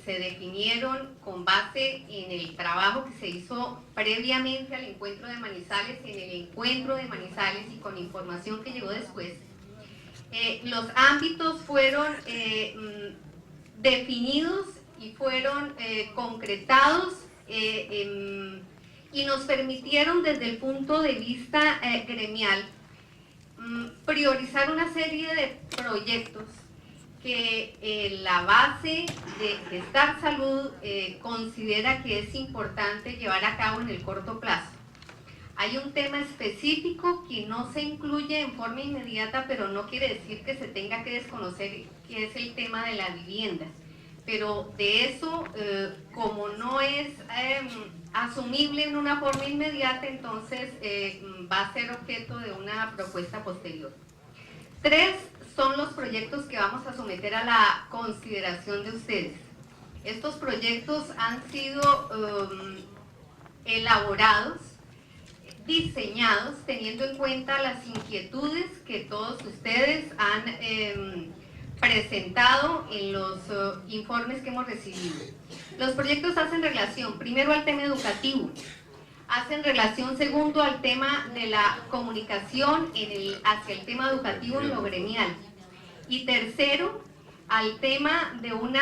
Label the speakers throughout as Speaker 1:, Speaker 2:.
Speaker 1: se definieron con base en el trabajo que se hizo previamente al encuentro de Manizales, en el encuentro de Manizales y con información que llegó después. Los ámbitos fueron definidos y fueron concretados y nos permitieron desde el punto de vista gremial priorizar una serie de proyectos que la base de Gestar Salud considera que es importante llevar a cabo en el corto plazo. Hay un tema específico que no se incluye en forma inmediata, pero no quiere decir que se tenga que desconocer, que es el tema de la vivienda. Pero de eso, como no es asumible en una forma inmediata, entonces va a ser objeto de una propuesta posterior. 3 son los proyectos que vamos a someter a la consideración de ustedes. Estos proyectos han sido elaborados, diseñados, teniendo en cuenta las inquietudes que todos ustedes han presentado en los informes que hemos recibido. Los proyectos hacen relación, primero, al tema educativo, hacen relación, segundo, al tema de la comunicación hacia el tema educativo en lo gremial, y tercero, al tema de un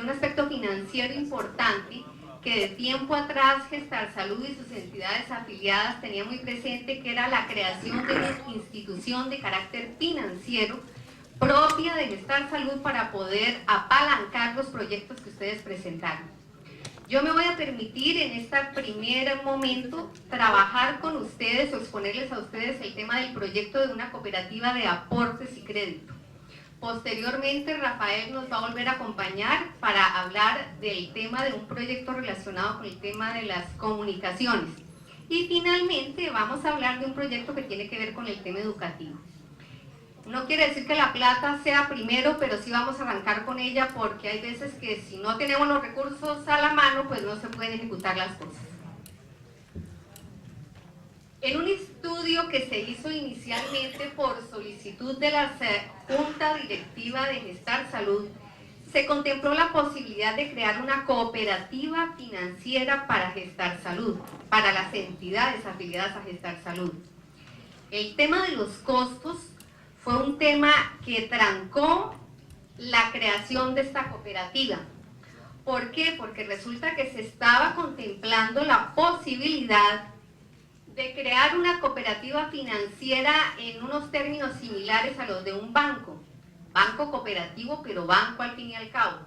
Speaker 1: aspecto financiero importante que de tiempo atrás Gestar Salud y sus entidades afiliadas tenían muy presente, que era la creación de una institución de carácter financiero propia de Gestar Salud para poder apalancar los proyectos que ustedes presentaron. Yo me voy a permitir en este primer momento trabajar con ustedes o exponerles a ustedes el tema del proyecto de una cooperativa de aportes y crédito. Posteriormente, Rafael nos va a volver a acompañar para hablar del tema de un proyecto relacionado con el tema de las comunicaciones. Y finalmente vamos a hablar de un proyecto que tiene que ver con el tema educativo. No quiere decir que la plata sea primero, pero sí vamos a arrancar con ella, porque hay veces que si no tenemos los recursos a la mano, pues no se pueden ejecutar las cosas. En un estudio que se hizo inicialmente por solicitud de la Junta Directiva de Gestar Salud, se contempló la posibilidad de crear una cooperativa financiera para Gestar Salud, para las entidades afiliadas a Gestar Salud. El tema de los costos fue un tema que trancó la creación de esta cooperativa. ¿Por qué? Porque resulta que se estaba contemplando la posibilidad de crear una cooperativa financiera en unos términos similares a los de un banco cooperativo, pero banco al fin y al cabo.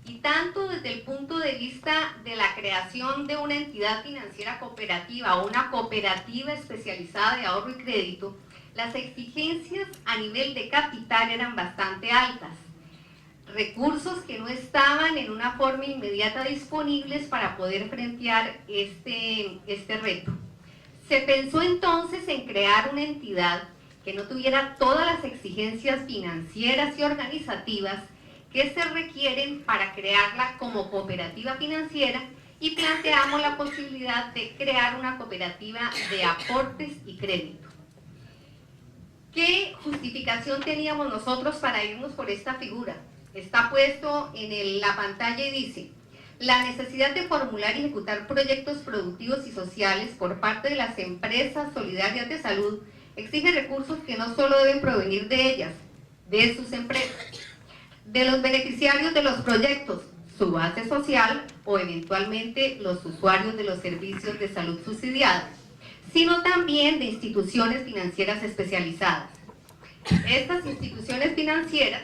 Speaker 1: Y tanto desde el punto de vista de la creación de una entidad financiera cooperativa o una cooperativa especializada de ahorro y crédito, las exigencias a nivel de capital eran bastante altas. Recursos que no estaban en una forma inmediata disponibles para poder frentear este reto. Se pensó entonces en crear una entidad que no tuviera todas las exigencias financieras y organizativas que se requieren para crearla como cooperativa financiera, y planteamos la posibilidad de crear una cooperativa de aportes y crédito. ¿Qué justificación teníamos nosotros para irnos por esta figura? Está puesto en la pantalla y dice: la necesidad de formular y ejecutar proyectos productivos y sociales por parte de las empresas solidarias de salud exige recursos que no solo deben provenir de ellas, de sus empresas, de los beneficiarios de los proyectos, su base social o eventualmente los usuarios de los servicios de salud subsidiados, sino también de instituciones financieras especializadas. Estas instituciones financieras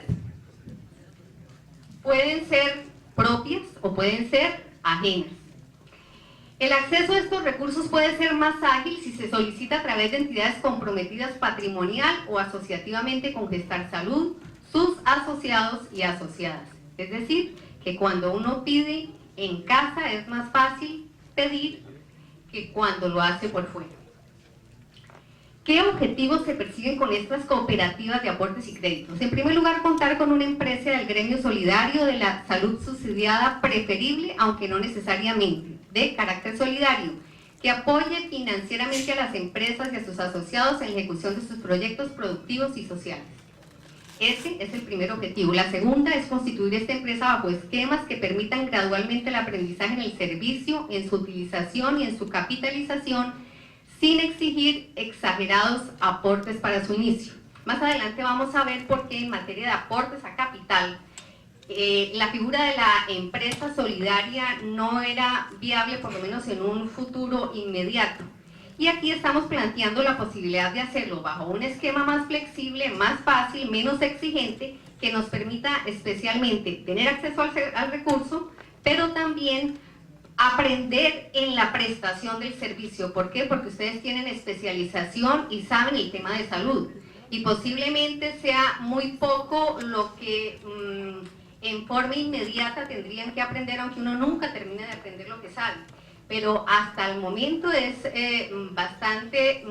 Speaker 1: pueden ser propias o pueden ser ajenas. El acceso a estos recursos puede ser más ágil si se solicita a través de entidades comprometidas patrimonial o asociativamente con Gestar Salud, sus asociados y asociadas. Es decir, que cuando uno pide en casa es más fácil pedir que cuando lo hace por fuera. ¿Qué objetivos se persiguen con estas cooperativas de aportes y créditos? En primer lugar, contar con una empresa del gremio solidario de la salud subsidiada preferible, aunque no necesariamente, de carácter solidario, que apoye financieramente a las empresas y a sus asociados en la ejecución de sus proyectos productivos y sociales. Ese es el primer objetivo. La segunda es constituir esta empresa bajo esquemas que permitan gradualmente el aprendizaje en el servicio, en su utilización y en su capitalización, sin exigir exagerados aportes para su inicio. Más adelante vamos a ver por qué en materia de aportes a capital, la figura de la empresa solidaria no era viable, por lo menos en un futuro inmediato. Y aquí estamos planteando la posibilidad de hacerlo bajo un esquema más flexible, más fácil, menos exigente, que nos permita especialmente tener acceso al recurso, pero también aprender en la prestación del servicio. ¿Por qué? Porque ustedes tienen especialización y saben el tema de salud. Y posiblemente sea muy poco lo que en forma inmediata tendrían que aprender, aunque uno nunca termina de aprender lo que sabe. Pero hasta el momento es bastante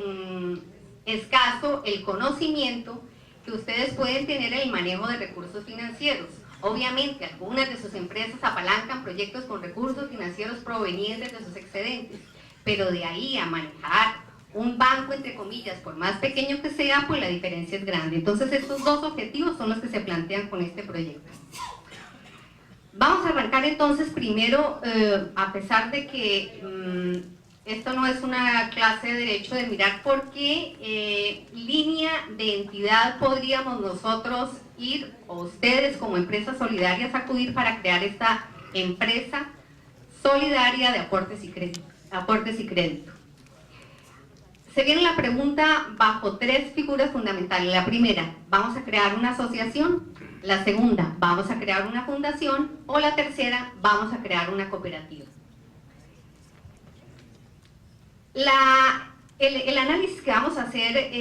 Speaker 1: escaso el conocimiento que ustedes pueden tener en el manejo de recursos financieros. Obviamente, algunas de sus empresas apalancan proyectos con recursos financieros provenientes de sus excedentes, pero de ahí a manejar un banco, entre comillas, por más pequeño que sea, pues la diferencia es grande. Entonces, estos dos objetivos son los que se plantean con este proyecto. Vamos a arrancar entonces primero, a pesar de que esto no es una clase de derecho, de mirar por qué línea de entidad podríamos nosotros ir, o ustedes como empresas solidarias acudir para crear esta empresa solidaria de aportes y crédito. Se viene la pregunta bajo tres figuras fundamentales. La primera, ¿vamos a crear una asociación? La segunda, ¿vamos a crear una fundación? O la tercera, ¿vamos a crear una cooperativa? El análisis que vamos a hacer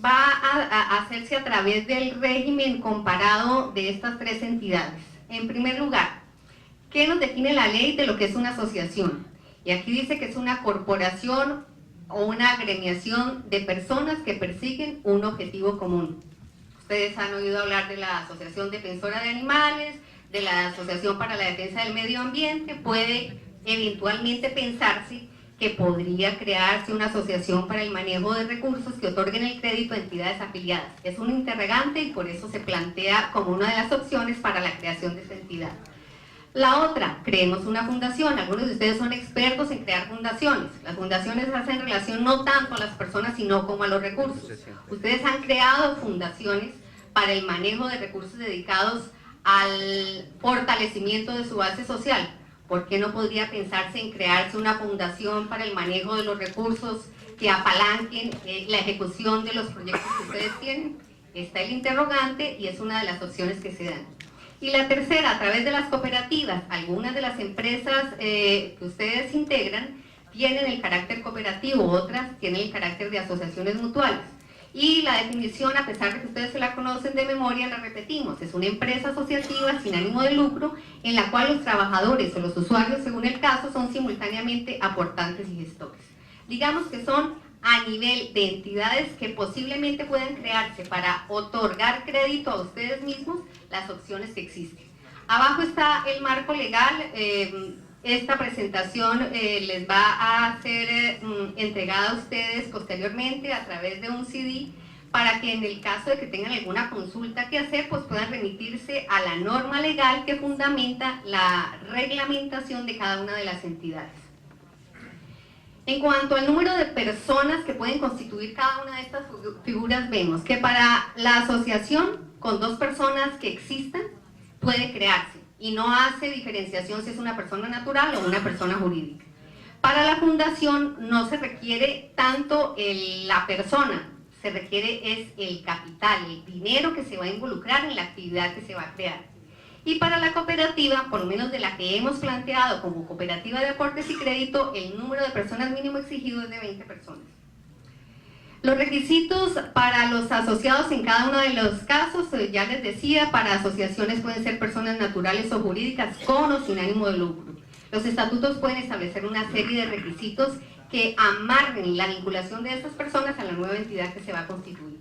Speaker 1: va a hacerse a través del régimen comparado de estas tres entidades. En primer lugar, ¿qué nos define la ley de lo que es una asociación? Y aquí dice que es una corporación o una agremiación de personas que persiguen un objetivo común. Ustedes han oído hablar de la Asociación Defensora de Animales, de la Asociación para la Defensa del Medio Ambiente. Puede eventualmente pensarse que podría crearse una asociación para el manejo de recursos que otorguen el crédito a entidades afiliadas. Es un interrogante y por eso se plantea como una de las opciones para la creación de esta entidad. La otra, creemos una fundación. Algunos de ustedes son expertos en crear fundaciones. Las fundaciones hacen relación no tanto a las personas, sino como a los recursos. Ustedes han creado fundaciones para el manejo de recursos dedicados al fortalecimiento de su base social. ¿Por qué no podría pensarse en crearse una fundación para el manejo de los recursos que apalanquen la ejecución de los proyectos que ustedes tienen? Está el interrogante y es una de las opciones que se dan. Y la tercera, a través de las cooperativas. Algunas de las empresas que ustedes integran tienen el carácter cooperativo, otras tienen el carácter de asociaciones mutuales. Y la definición, a pesar de que ustedes se la conocen de memoria, la repetimos. Es una empresa asociativa sin ánimo de lucro en la cual los trabajadores o los usuarios, según el caso, son simultáneamente aportantes y gestores. Digamos que son a nivel de entidades que posiblemente puedan crearse para otorgar crédito a ustedes mismos, las opciones que existen. Abajo está el marco legal. Esta presentación les va a ser entregada a ustedes posteriormente a través de un CD, para que en el caso de que tengan alguna consulta que hacer, pues puedan remitirse a la norma legal que fundamenta la reglamentación de cada una de las entidades. En cuanto al número de personas que pueden constituir cada una de estas figuras, vemos que para la asociación, con 2 personas que existan, puede crearse y no hace diferenciación si es una persona natural o una persona jurídica. Para la fundación no se requiere tanto la persona, se requiere es el capital, el dinero que se va a involucrar en la actividad que se va a crear. Y para la cooperativa, por lo menos de la que hemos planteado como cooperativa de aportes y crédito, el número de personas mínimo exigido es de 20 personas. Los requisitos para los asociados en cada uno de los casos, ya les decía, para asociaciones pueden ser personas naturales o jurídicas con o sin ánimo de lucro. Los estatutos pueden establecer una serie de requisitos que amarren la vinculación de estas personas a la nueva entidad que se va a constituir.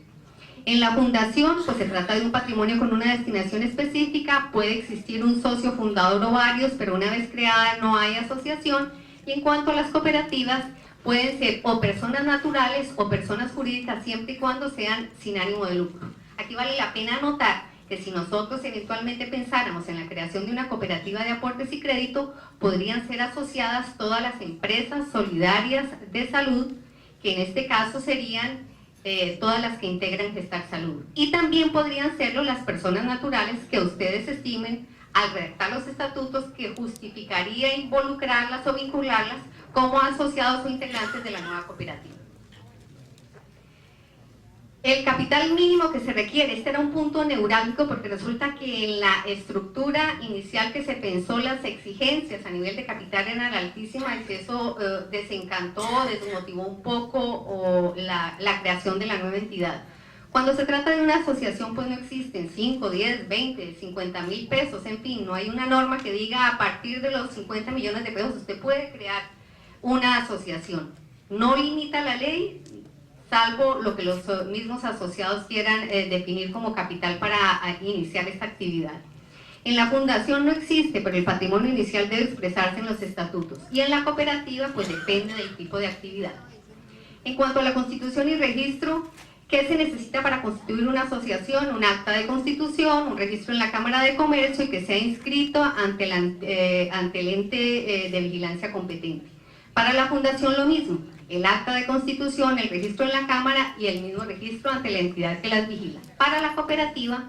Speaker 1: En la fundación, pues se trata de un patrimonio con una destinación específica, puede existir un socio fundador o varios, pero una vez creada no hay asociación. Y en cuanto a las cooperativas, pueden ser o personas naturales o personas jurídicas, siempre y cuando sean sin ánimo de lucro. Aquí vale la pena anotar que si nosotros eventualmente pensáramos en la creación de una cooperativa de aportes y crédito, podrían ser asociadas todas las empresas solidarias de salud, que en este caso serían todas las que integran Gestar Salud. Y también podrían serlo las personas naturales que ustedes estimen al redactar los estatutos que justificaría involucrarlas o vincularlas como asociados o integrantes de la nueva cooperativa. El capital mínimo que se requiere, este era un punto neurálgico porque resulta que en la estructura inicial que se pensó las exigencias a nivel de capital eran altísimas y eso desencantó, desmotivó un poco la creación de la nueva entidad. Cuando se trata de una asociación, pues no existen 5, 10, 20, 50 mil pesos, en fin, no hay una norma que diga a partir de los 50 millones de pesos usted puede crear una asociación. No limita la ley, salvo lo que los mismos asociados quieran definir como capital para iniciar esta actividad. En la fundación no existe, pero el patrimonio inicial debe expresarse en los estatutos. Y en la cooperativa, pues depende del tipo de actividad. En cuanto a la constitución y registro, ¿qué se necesita para constituir una asociación? Un acta de constitución, un registro en la Cámara de Comercio y que sea inscrito ante el ente de vigilancia competente. Para la fundación lo mismo, el acta de constitución, el registro en la Cámara y el mismo registro ante la entidad que las vigila. Para la cooperativa,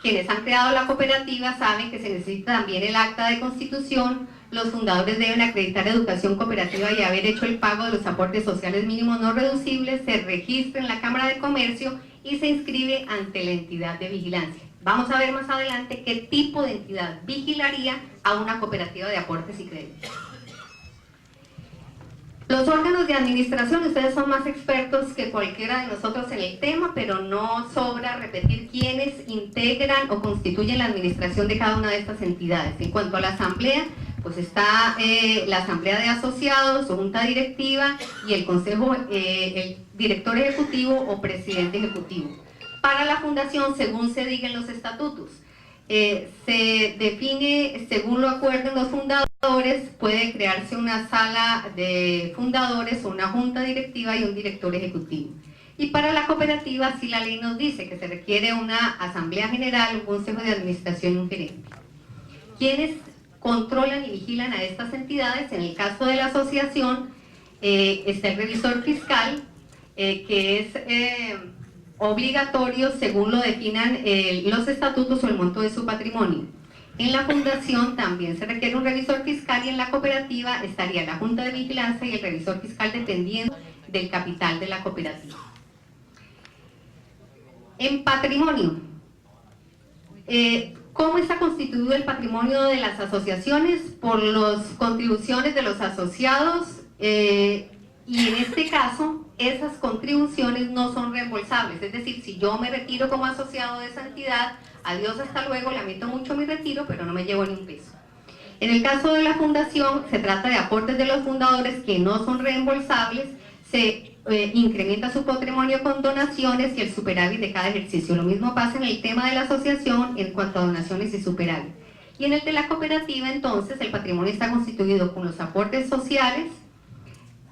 Speaker 1: quienes han creado la cooperativa saben que se necesita también el acta de constitución, los fundadores deben acreditar educación cooperativa y haber hecho el pago de los aportes sociales mínimos no reducibles, se registra en la Cámara de Comercio y se inscribe ante la entidad de vigilancia. Vamos a ver más adelante qué tipo de entidad vigilaría a una cooperativa de aportes y créditos. Los órganos de administración, ustedes son más expertos que cualquiera de nosotros en el tema, pero no sobra repetir quiénes integran o constituyen la administración de cada una de estas entidades. En cuanto a la asamblea, pues está la asamblea de asociados o junta directiva y el consejo, el director ejecutivo o presidente ejecutivo. Para la fundación, según se diga en los estatutos, se define, según lo acuerden los fundadores, puede crearse una sala de fundadores o una junta directiva y un director ejecutivo. Y para la cooperativa, sí la ley nos dice que se requiere una asamblea general, un consejo de administración y un gerente. ¿Quiénes controlan y vigilan a estas entidades? En el caso de la asociación, está el revisor fiscal, que es obligatorio según lo definan los estatutos o el monto de su patrimonio. En la fundación también se requiere un revisor fiscal y en la cooperativa estaría la junta de vigilancia y el revisor fiscal dependiendo del capital de la cooperativa. En patrimonio, ¿cómo está constituido el patrimonio de las asociaciones? Por las contribuciones de los asociados y en este caso esas contribuciones no son reembolsables, es decir, si yo me retiro como asociado de esa entidad, adiós, hasta luego, lamento mucho mi retiro, pero no me llevo ni un peso. En el caso de la fundación, se trata de aportes de los fundadores que no son reembolsables, se incrementa su patrimonio con donaciones y el superávit de cada ejercicio. Lo mismo pasa en el tema de la asociación en cuanto a donaciones y superávit. Y en el de la cooperativa, entonces, el patrimonio está constituido con los aportes sociales,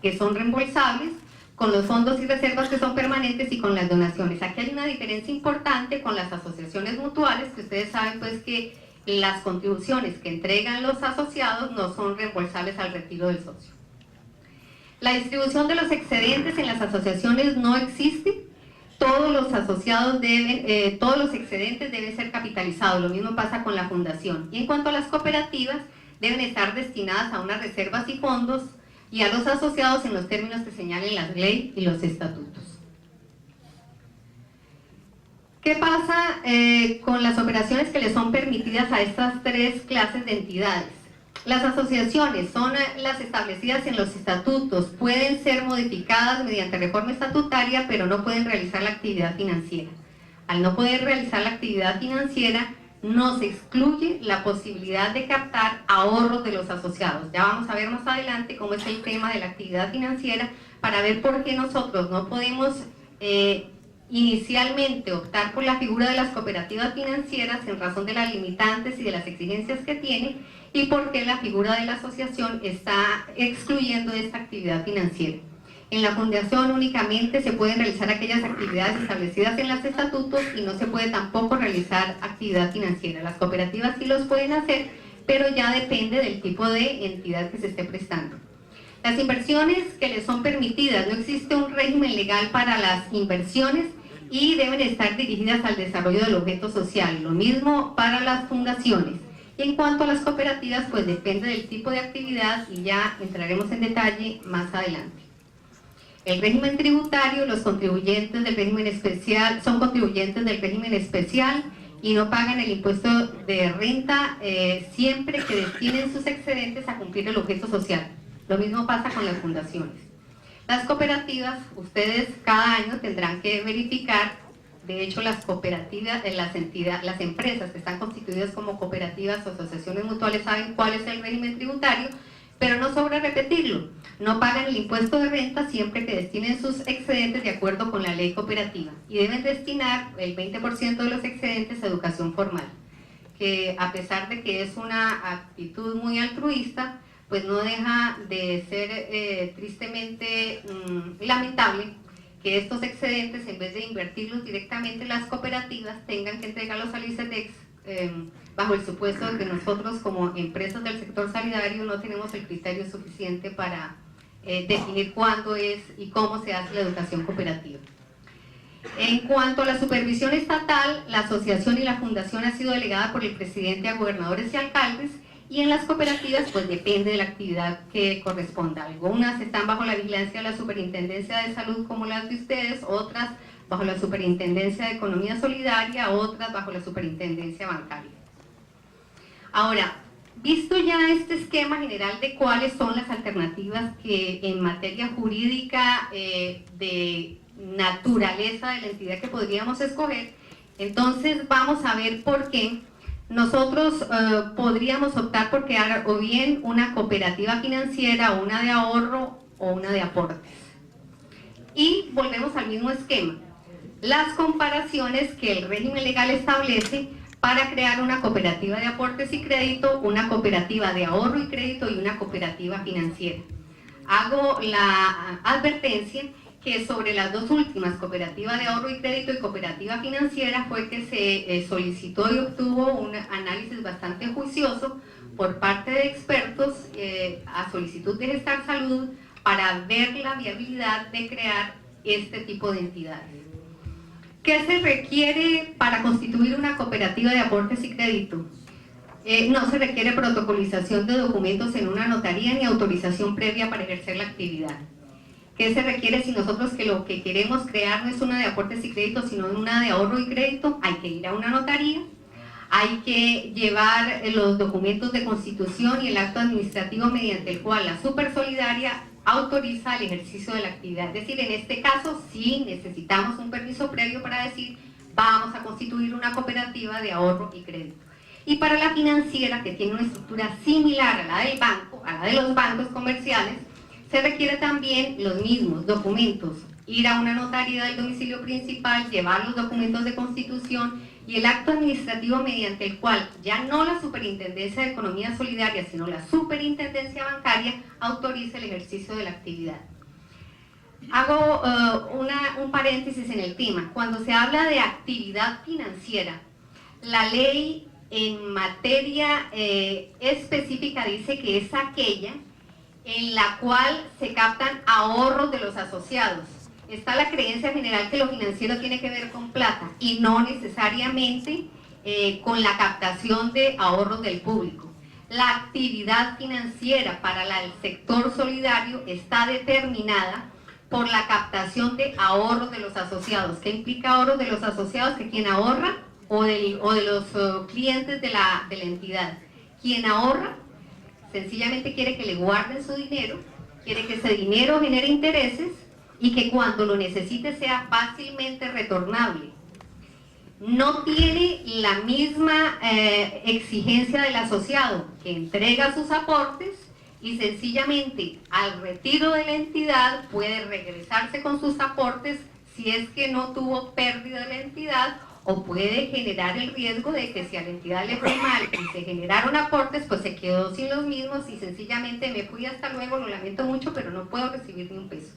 Speaker 1: que son reembolsables, con los fondos y reservas que son permanentes y con las donaciones. Aquí hay una diferencia importante con las asociaciones mutuales, que ustedes saben pues que las contribuciones que entregan los asociados no son reembolsables al retiro del socio. La distribución de los excedentes en las asociaciones no existe, todos los asociados deben, todos los excedentes deben ser capitalizados, lo mismo pasa con la fundación. Y en cuanto a las cooperativas, deben estar destinadas a unas reservas y fondos y a los asociados en los términos que señalen la ley y los estatutos. ¿Qué pasa con las operaciones que le son permitidas a estas tres clases de entidades? Las asociaciones son las establecidas en los estatutos, pueden ser modificadas mediante reforma estatutaria, pero no pueden realizar la actividad financiera. Al no poder realizar la actividad financiera, no se excluye la posibilidad de captar ahorros de los asociados. Ya vamos a ver más adelante cómo es el tema de la actividad financiera para ver por qué nosotros no podemos inicialmente optar por la figura de las cooperativas financieras en razón de las limitantes y de las exigencias que tiene y por qué la figura de la asociación está excluyendo esta actividad financiera. En la fundación únicamente se pueden realizar aquellas actividades establecidas en los estatutos y no se puede tampoco realizar actividad financiera. Las cooperativas sí los pueden hacer, pero ya depende del tipo de entidad que se esté prestando. Las inversiones que les son permitidas, no existe un régimen legal para las inversiones y deben estar dirigidas al desarrollo del objeto social. Lo mismo para las fundaciones. Y en cuanto a las cooperativas, pues depende del tipo de actividad y ya entraremos en detalle más adelante. El régimen tributario, los contribuyentes del régimen especial son contribuyentes del régimen especial y no pagan el impuesto de renta siempre que destinen sus excedentes a cumplir el objeto social. Lo mismo pasa con las fundaciones. Las cooperativas, ustedes cada año tendrán que verificar, de hecho las cooperativas, las empresas que están constituidas como cooperativas o asociaciones mutuales saben cuál es el régimen tributario, pero no sobra repetirlo. No pagan el impuesto de renta siempre que destinen sus excedentes de acuerdo con la ley cooperativa y deben destinar el 20% de los excedentes a educación formal, que a pesar de que es una actitud muy altruista, pues no deja de ser tristemente lamentable que estos excedentes, en vez de invertirlos directamente en las cooperativas, tengan que entregarlos al ICETEX bajo el supuesto de que nosotros como empresas del sector solidario no tenemos el criterio suficiente para definir cuándo es y cómo se hace la educación cooperativa. En cuanto a la supervisión estatal, la asociación y la fundación ha sido delegada por el presidente a gobernadores y alcaldes, y en las cooperativas pues depende de la actividad que corresponda. Algunas están bajo la vigilancia de la Superintendencia de Salud como las de ustedes, otras bajo la Superintendencia de Economía Solidaria, otras bajo la Superintendencia Bancaria. Ahora, visto ya este esquema general de cuáles son las alternativas que en materia jurídica de naturaleza de la entidad que podríamos escoger, entonces vamos a ver por qué nosotros podríamos optar por crear o bien una cooperativa financiera, o una de ahorro o una de aportes. Y volvemos al mismo esquema. Las comparaciones que el régimen legal establece para crear una cooperativa de aportes y crédito, una cooperativa de ahorro y crédito y una cooperativa financiera. Hago la advertencia que sobre las dos últimas, cooperativa de ahorro y crédito y cooperativa financiera, fue que se solicitó y obtuvo un análisis bastante juicioso por parte de expertos a solicitud de Gestar Salud para ver la viabilidad de crear este tipo de entidades. ¿Qué se requiere para constituir una cooperativa de aportes y crédito? No se requiere protocolización de documentos en una notaría ni autorización previa para ejercer la actividad. ¿Qué se requiere si nosotros que lo que queremos crear no es una de aportes y créditos, sino una de ahorro y crédito? Hay que ir a una notaría, hay que llevar los documentos de constitución y el acto administrativo mediante el cual la Supersolidaria autoriza el ejercicio de la actividad. Es decir, en este caso sí necesitamos un permiso previo para decir vamos a constituir una cooperativa de ahorro y crédito. Y para la financiera, que tiene una estructura similar a la del banco, a la de los bancos comerciales, se requiere también los mismos documentos, ir a una notaría del domicilio principal, llevar los documentos de constitución y el acto administrativo mediante el cual ya no la Superintendencia de Economía Solidaria, sino la Superintendencia Bancaria autoriza el ejercicio de la actividad. Hago un paréntesis en el tema. Cuando se habla de actividad financiera, la ley en materia específica dice que es aquella en la cual se captan ahorros de los asociados. Está la creencia general que lo financiero tiene que ver con plata y no necesariamente con la captación de ahorros del público. La actividad financiera para el sector solidario está determinada por la captación de ahorros de los asociados. ¿Qué implica ahorros de los asociados? Que quien ahorra o de los clientes de la entidad. Quien ahorra sencillamente quiere que le guarden su dinero, quiere que ese dinero genere intereses y que cuando lo necesite sea fácilmente retornable. No tiene la misma exigencia del asociado, que entrega sus aportes y sencillamente al retiro de la entidad puede regresarse con sus aportes si es que no tuvo pérdida de la entidad, o puede generar el riesgo de que si a la entidad le fue mal y se generaron aportes, pues se quedó sin los mismos y sencillamente me fui hasta luego, lo lamento mucho, pero no puedo recibir ni un peso.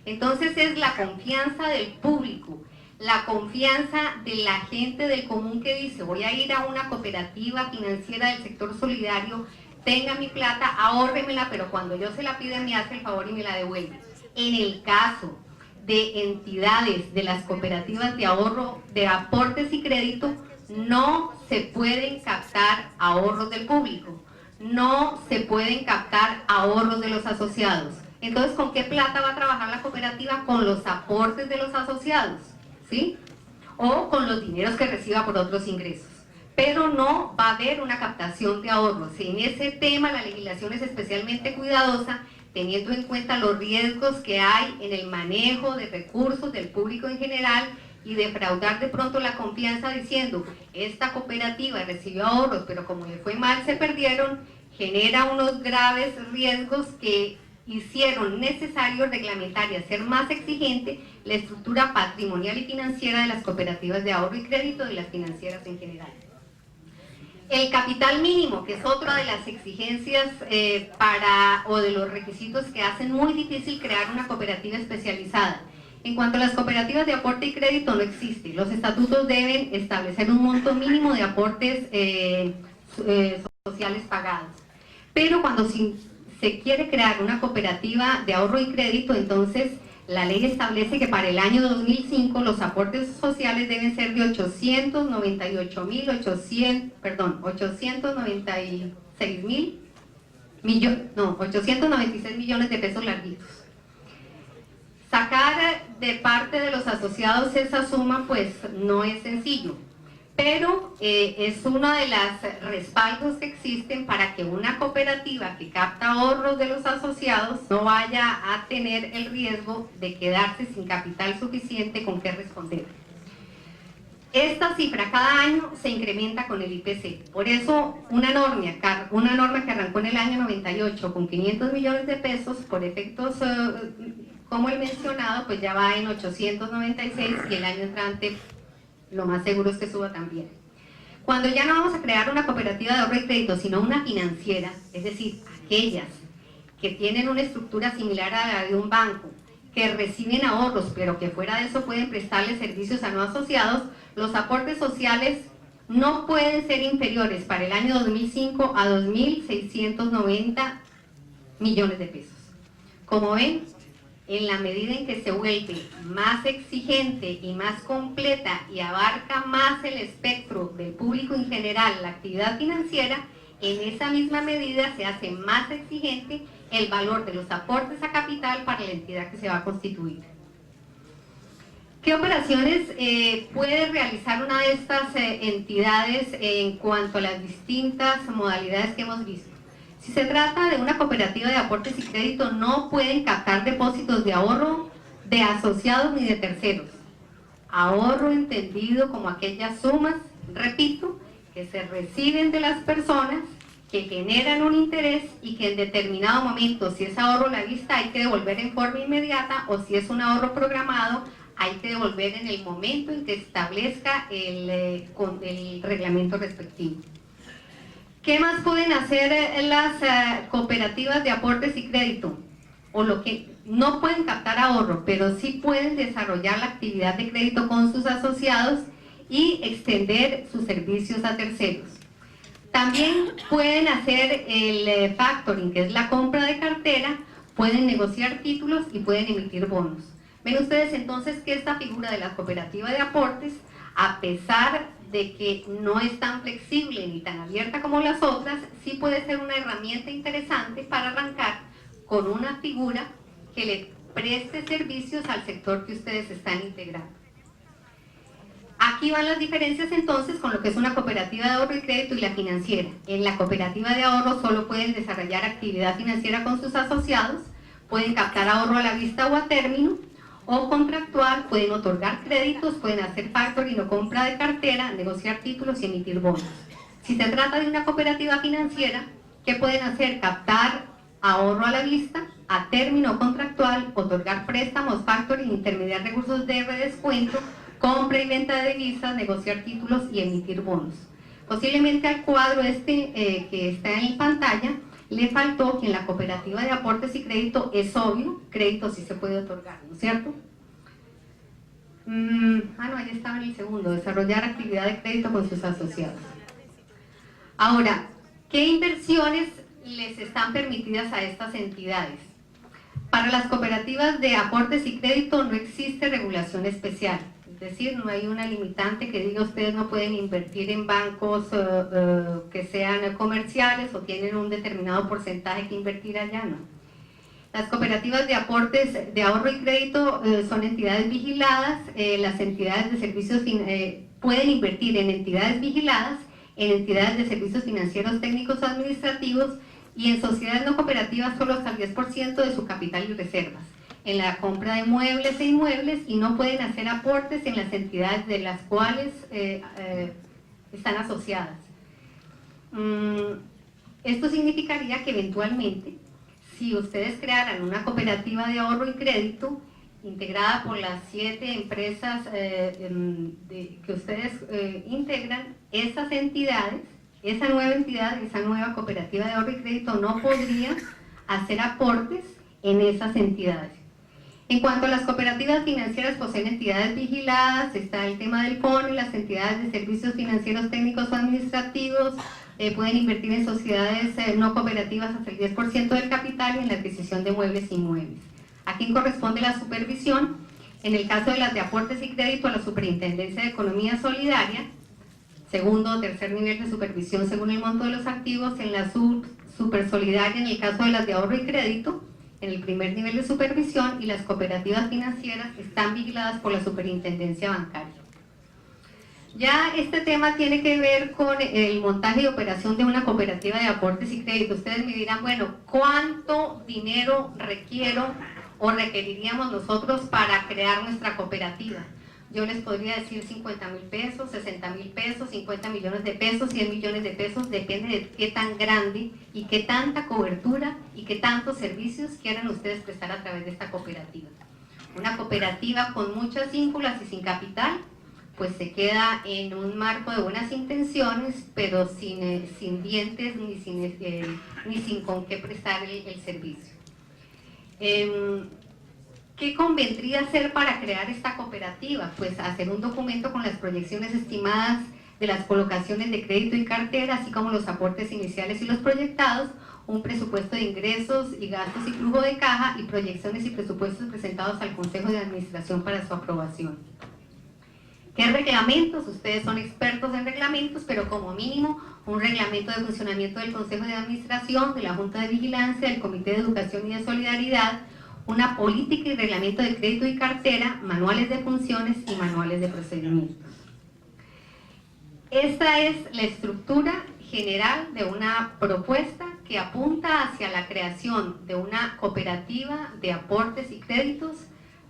Speaker 1: Entonces es la confianza del público, la confianza de la gente del común que dice, voy a ir a una cooperativa financiera del sector solidario, tenga mi plata, ahórremela, pero cuando yo se la pida me hace el favor y me la devuelve. En el caso de entidades de las cooperativas de ahorro, de aportes y crédito, no se pueden captar ahorros del público, no se pueden captar ahorros de los asociados. Entonces, ¿con qué plata va a trabajar la cooperativa? Con los aportes de los asociados, ¿sí? O con los dineros que reciba por otros ingresos. Pero no va a haber una captación de ahorros. En ese tema la legislación es especialmente cuidadosa, teniendo en cuenta los riesgos que hay en el manejo de recursos del público en general y defraudar de pronto la confianza diciendo, esta cooperativa recibió ahorros, pero como le fue mal se perdieron, genera unos graves riesgos que hicieron necesario reglamentar y hacer más exigente la estructura patrimonial y financiera de las cooperativas de ahorro y crédito y las financieras en general. El capital mínimo, que es otra de las exigencias o de los requisitos que hacen muy difícil crear una cooperativa especializada. En cuanto a las cooperativas de aporte y crédito, no existe. Los estatutos deben establecer un monto mínimo de aportes sociales pagados. Pero cuando se quiere crear una cooperativa de ahorro y crédito, entonces la ley establece que para el año 2005 los aportes sociales deben ser de 896 millones de pesos larguitos. Sacar de parte de los asociados esa suma pues no es sencillo, pero es uno de los respaldos que existen para que una cooperativa que capta ahorros de los asociados no vaya a tener el riesgo de quedarse sin capital suficiente con qué responder. Esta cifra cada año se incrementa con el IPC, por eso una norma que arrancó en el año 98 con 500 millones de pesos, por efectos como el mencionado, pues ya va en 896 y el año entrante lo más seguro es que suba también. Cuando ya no vamos a crear una cooperativa de ahorro y crédito, sino una financiera, es decir, aquellas que tienen una estructura similar a la de un banco, que reciben ahorros, pero que fuera de eso pueden prestarle servicios a no asociados, los aportes sociales no pueden ser inferiores para el año 2005 a 2.690 millones de pesos. Como ven, en la medida en que se vuelve más exigente y más completa y abarca más el espectro del público en general, la actividad financiera, en esa misma medida se hace más exigente el valor de los aportes a capital para la entidad que se va a constituir. ¿Qué operaciones puede realizar una de estas entidades en cuanto a las distintas modalidades que hemos visto? Si se trata de una cooperativa de aportes y crédito, no pueden captar depósitos de ahorro de asociados ni de terceros. Ahorro entendido como aquellas sumas, repito, que se reciben de las personas, que generan un interés y que en determinado momento, si es ahorro a la vista, hay que devolver en forma inmediata, o si es un ahorro programado, hay que devolver en el momento en que establezca el reglamento respectivo. ¿Qué más pueden hacer las cooperativas de aportes y crédito? O lo que no pueden captar ahorro, pero sí pueden desarrollar la actividad de crédito con sus asociados y extender sus servicios a terceros. También pueden hacer el factoring, que es la compra de cartera, pueden negociar títulos y pueden emitir bonos. Ven ustedes entonces que esta figura de la cooperativa de aportes, a pesar de que no es tan flexible ni tan abierta como las otras, sí puede ser una herramienta interesante para arrancar con una figura que le preste servicios al sector que ustedes están integrando. Aquí van las diferencias entonces con lo que es una cooperativa de ahorro y crédito y la financiera. En la cooperativa de ahorro solo pueden desarrollar actividad financiera con sus asociados, pueden captar ahorro a la vista o a término, o contractual, pueden otorgar créditos, pueden hacer factoring o compra de cartera, negociar títulos y emitir bonos. Si se trata de una cooperativa financiera, ¿qué pueden hacer? Captar ahorro a la vista, a término o contractual, otorgar préstamos, factoring, intermediar recursos de redescuento, compra y venta de divisas, negociar títulos y emitir bonos. Posiblemente al cuadro que está en pantalla Le faltó que en la cooperativa de aportes y crédito es obvio, crédito sí se puede otorgar, ¿no es cierto? No, ahí estaba en el segundo, desarrollar actividad de crédito con sus asociados. Ahora, ¿qué inversiones les están permitidas a estas entidades? Para las cooperativas de aportes y crédito no existe regulación especial, es decir, no hay una limitante que diga ustedes no pueden invertir en bancos que sean comerciales o tienen un determinado porcentaje que invertir allá, no. Las cooperativas de aportes de ahorro y crédito son entidades vigiladas, las entidades de servicios pueden invertir en entidades vigiladas, en entidades de servicios financieros técnicos o administrativos y en sociedades no cooperativas solo hasta el 10% de su capital y reservas, en la compra de muebles e inmuebles, y no pueden hacer aportes en las entidades de las cuales están asociadas. Esto significaría que eventualmente, si ustedes crearan una cooperativa de ahorro y crédito integrada por las 7 empresas que ustedes integran, esas entidades, esa nueva entidad, esa nueva cooperativa de ahorro y crédito no podría hacer aportes en esas entidades. En cuanto a las cooperativas financieras, poseen entidades vigiladas, está el tema del FONE, las entidades de servicios financieros técnicos o administrativos, pueden invertir en sociedades no cooperativas hasta el 10% del capital y en la adquisición de muebles e inmuebles. ¿A quién corresponde la supervisión? En el caso de las de aportes y crédito, a la Superintendencia de Economía Solidaria, segundo o tercer nivel de supervisión según el monto de los activos, en la Supersolidaria en el caso de las de ahorro y crédito, en el primer nivel de supervisión, y las cooperativas financieras están vigiladas por la Superintendencia Bancaria. Ya este tema tiene que ver con el montaje y operación de una cooperativa de aportes y crédito. Ustedes me dirán, bueno, ¿cuánto dinero requiero o requeriríamos nosotros para crear nuestra cooperativa? Yo les podría decir 50,000 pesos, 60,000 pesos, 50 millones de pesos, 100 millones de pesos, depende de qué tan grande y qué tanta cobertura y qué tantos servicios quieran ustedes prestar a través de esta cooperativa. Una cooperativa con muchas ínfulas y sin capital, pues se queda en un marco de buenas intenciones, pero sin dientes ni sin con qué prestar el servicio. ¿Qué convendría hacer para crear esta cooperativa? Pues hacer un documento con las proyecciones estimadas de las colocaciones de crédito y cartera, así como los aportes iniciales y los proyectados, un presupuesto de ingresos y gastos y flujo de caja y proyecciones y presupuestos presentados al Consejo de Administración para su aprobación. ¿Qué reglamentos? Ustedes son expertos en reglamentos, pero como mínimo un reglamento de funcionamiento del Consejo de Administración, de la Junta de Vigilancia, del Comité de Educación y de Solidaridad, una política y reglamento de crédito y cartera, manuales de funciones y manuales de procedimientos. Esta es la estructura general de una propuesta que apunta hacia la creación de una cooperativa de aportes y créditos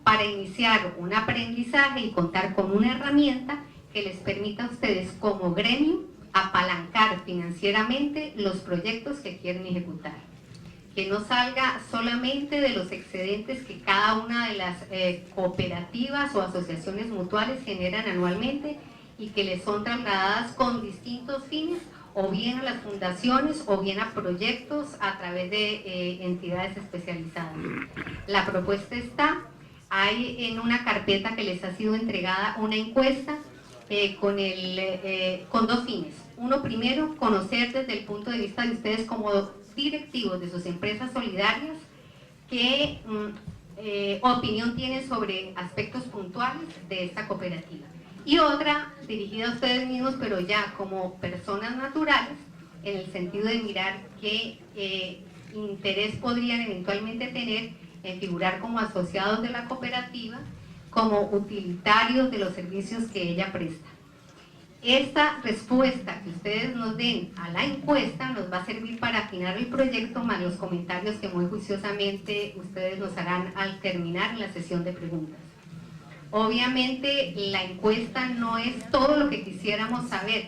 Speaker 1: para iniciar un aprendizaje y contar con una herramienta que les permita a ustedes como gremio apalancar financieramente los proyectos que quieren ejecutar. Que no salga solamente de los excedentes que cada una de las cooperativas o asociaciones mutuales generan anualmente y que les son trasladadas con distintos fines, o bien a las fundaciones o bien a proyectos a través de entidades especializadas. La propuesta está, hay en una carpeta que les ha sido entregada una encuesta con dos fines. Uno, primero, conocer desde el punto de vista de ustedes como directivos de sus empresas solidarias qué opinión tienen sobre aspectos puntuales de esta cooperativa. Y otra, dirigida a ustedes mismos, pero ya como personas naturales, en el sentido de mirar qué interés podrían eventualmente tener en figurar como asociados de la cooperativa, como utilitarios de los servicios que ella presta. Esta respuesta que ustedes nos den a la encuesta nos va a servir para afinar el proyecto, más los comentarios que muy juiciosamente ustedes nos harán al terminar la sesión de preguntas. Obviamente la encuesta no es todo lo que quisiéramos saber,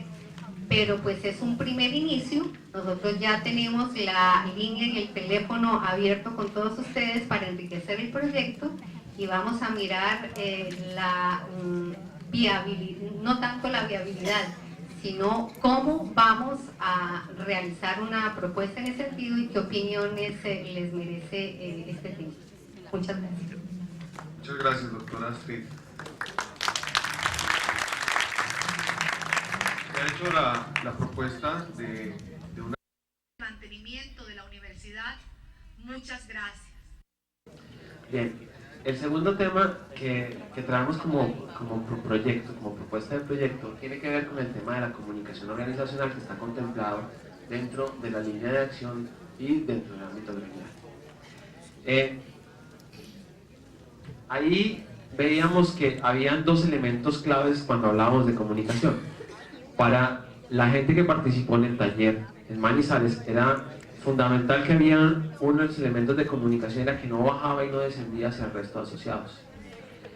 Speaker 1: pero pues es un primer inicio. Nosotros ya tenemos la línea y el teléfono abierto con todos ustedes para enriquecer el proyecto y vamos a mirar la viabilidad, no tanto la viabilidad, sino cómo vamos a realizar una propuesta en ese sentido y qué opiniones les merece este tema. Muchas gracias.
Speaker 2: Muchas gracias, doctora Astrid. Se ha hecho la propuesta de una...
Speaker 3: mantenimiento de la universidad. Muchas gracias.
Speaker 4: Bien, el segundo tema que traemos como proyecto, como propuesta de proyecto, tiene que ver con el tema de la comunicación organizacional que está contemplado dentro de la línea de acción y dentro del ámbito gremial. Ahí veíamos que habían dos elementos claves cuando hablábamos de comunicación. Para la gente que participó en el taller en Manizales, era fundamental que había unos elementos de comunicación, era que no bajaba y no descendía hacia el resto de asociados.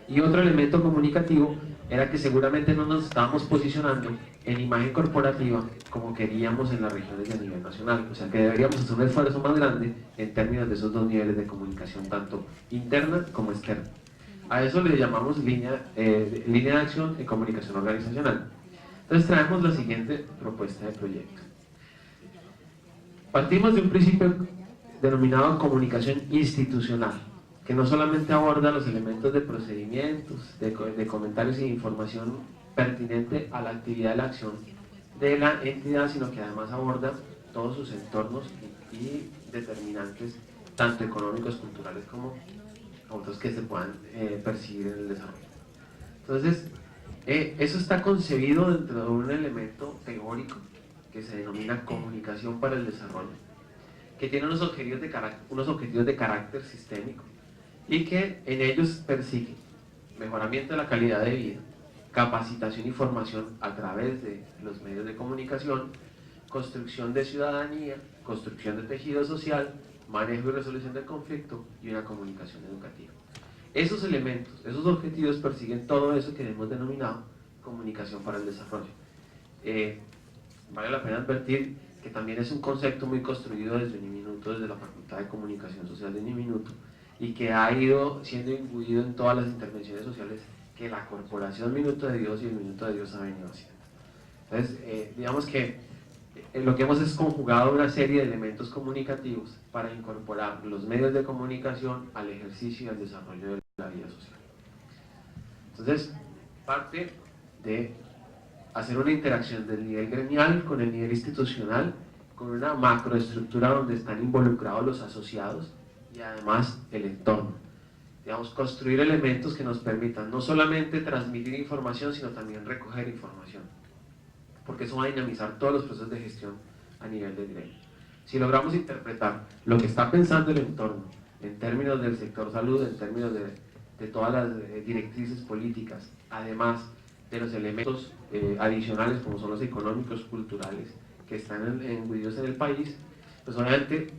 Speaker 4: Y otro elemento comunicativo era que seguramente no nos estábamos posicionando en imagen corporativa como queríamos en las regiones de nivel nacional. O sea que deberíamos hacer un esfuerzo más grande en términos de esos dos niveles de comunicación, tanto interna como externa. A eso le llamamos línea de acción en comunicación organizacional. Entonces traemos la siguiente propuesta de proyecto. Partimos de un principio denominado comunicación institucional, que no solamente aborda los elementos de procedimientos, de comentarios e información pertinente a la actividad de la acción de la entidad, sino que además aborda todos sus entornos y determinantes, tanto económicos, culturales, como otros que se puedan percibir en el desarrollo. Entonces, eso está concebido dentro de un elemento teórico que se denomina comunicación para el desarrollo, que tiene unos objetivos de carácter sistémico y que en ellos persigue mejoramiento de la calidad de vida, capacitación y formación a través de los medios de comunicación, construcción de ciudadanía, construcción de tejido social, manejo y resolución del conflicto y una comunicación educativa. Esos elementos, esos objetivos persiguen todo eso que hemos denominado comunicación para el desarrollo. Vale la pena advertir que también es un concepto muy construido desde Uniminuto, desde la Facultad de Comunicación Social de Uniminuto, y que ha ido siendo imbuido en todas las intervenciones sociales que la Corporación Minuto de Dios y el Minuto de Dios ha venido haciendo. Entonces, digamos que lo que hemos es conjugado una serie de elementos comunicativos para incorporar los medios de comunicación al ejercicio y al desarrollo de la vida social. Entonces, parte de hacer una interacción del nivel gremial con el nivel institucional, con una macroestructura donde están involucrados los asociados y además el entorno. Digamos, construir elementos que nos permitan no solamente transmitir información, sino también recoger información, porque eso va a dinamizar todos los procesos de gestión a nivel del gremio. Si logramos interpretar lo que está pensando el entorno en términos del sector salud, en términos de todas las directrices políticas, además de los elementos adicionales como son los económicos, culturales, que están imbuidos en el país, pues obviamente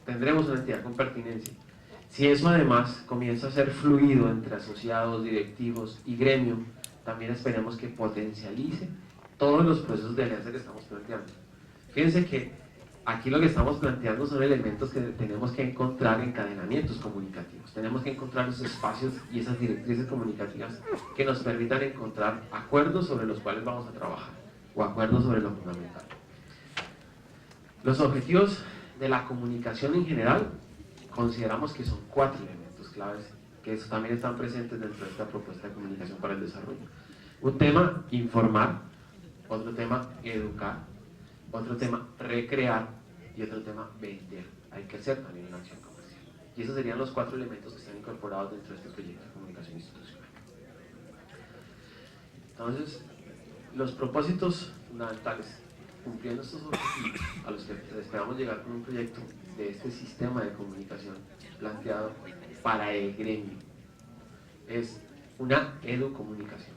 Speaker 4: tendremos una entidad con pertinencia. Si eso además comienza a ser fluido entre asociados, directivos y gremio, también esperemos que potencialice todos los procesos de alianza que estamos planteando. Fíjense que aquí lo que estamos planteando son elementos que tenemos que encontrar encadenamientos comunicativos. Tenemos que encontrar esos espacios y esas directrices comunicativas que nos permitan encontrar acuerdos sobre los cuales vamos a trabajar, o acuerdos sobre lo fundamental. Los objetivos de la comunicación en general consideramos que son 4 elementos claves que también están presentes dentro de esta propuesta de comunicación para el desarrollo. Un tema, informar; otro tema, educar; otro tema, recrear; y otro tema, vender. Hay que hacer también una acción comercial. Y esos serían los 4 elementos que están incorporados dentro de este proyecto de comunicación institucional. Entonces, los propósitos fundamentales, cumpliendo estos objetivos a los que esperamos llegar con un proyecto de este sistema de comunicación planteado para el gremio, es una educomunicación.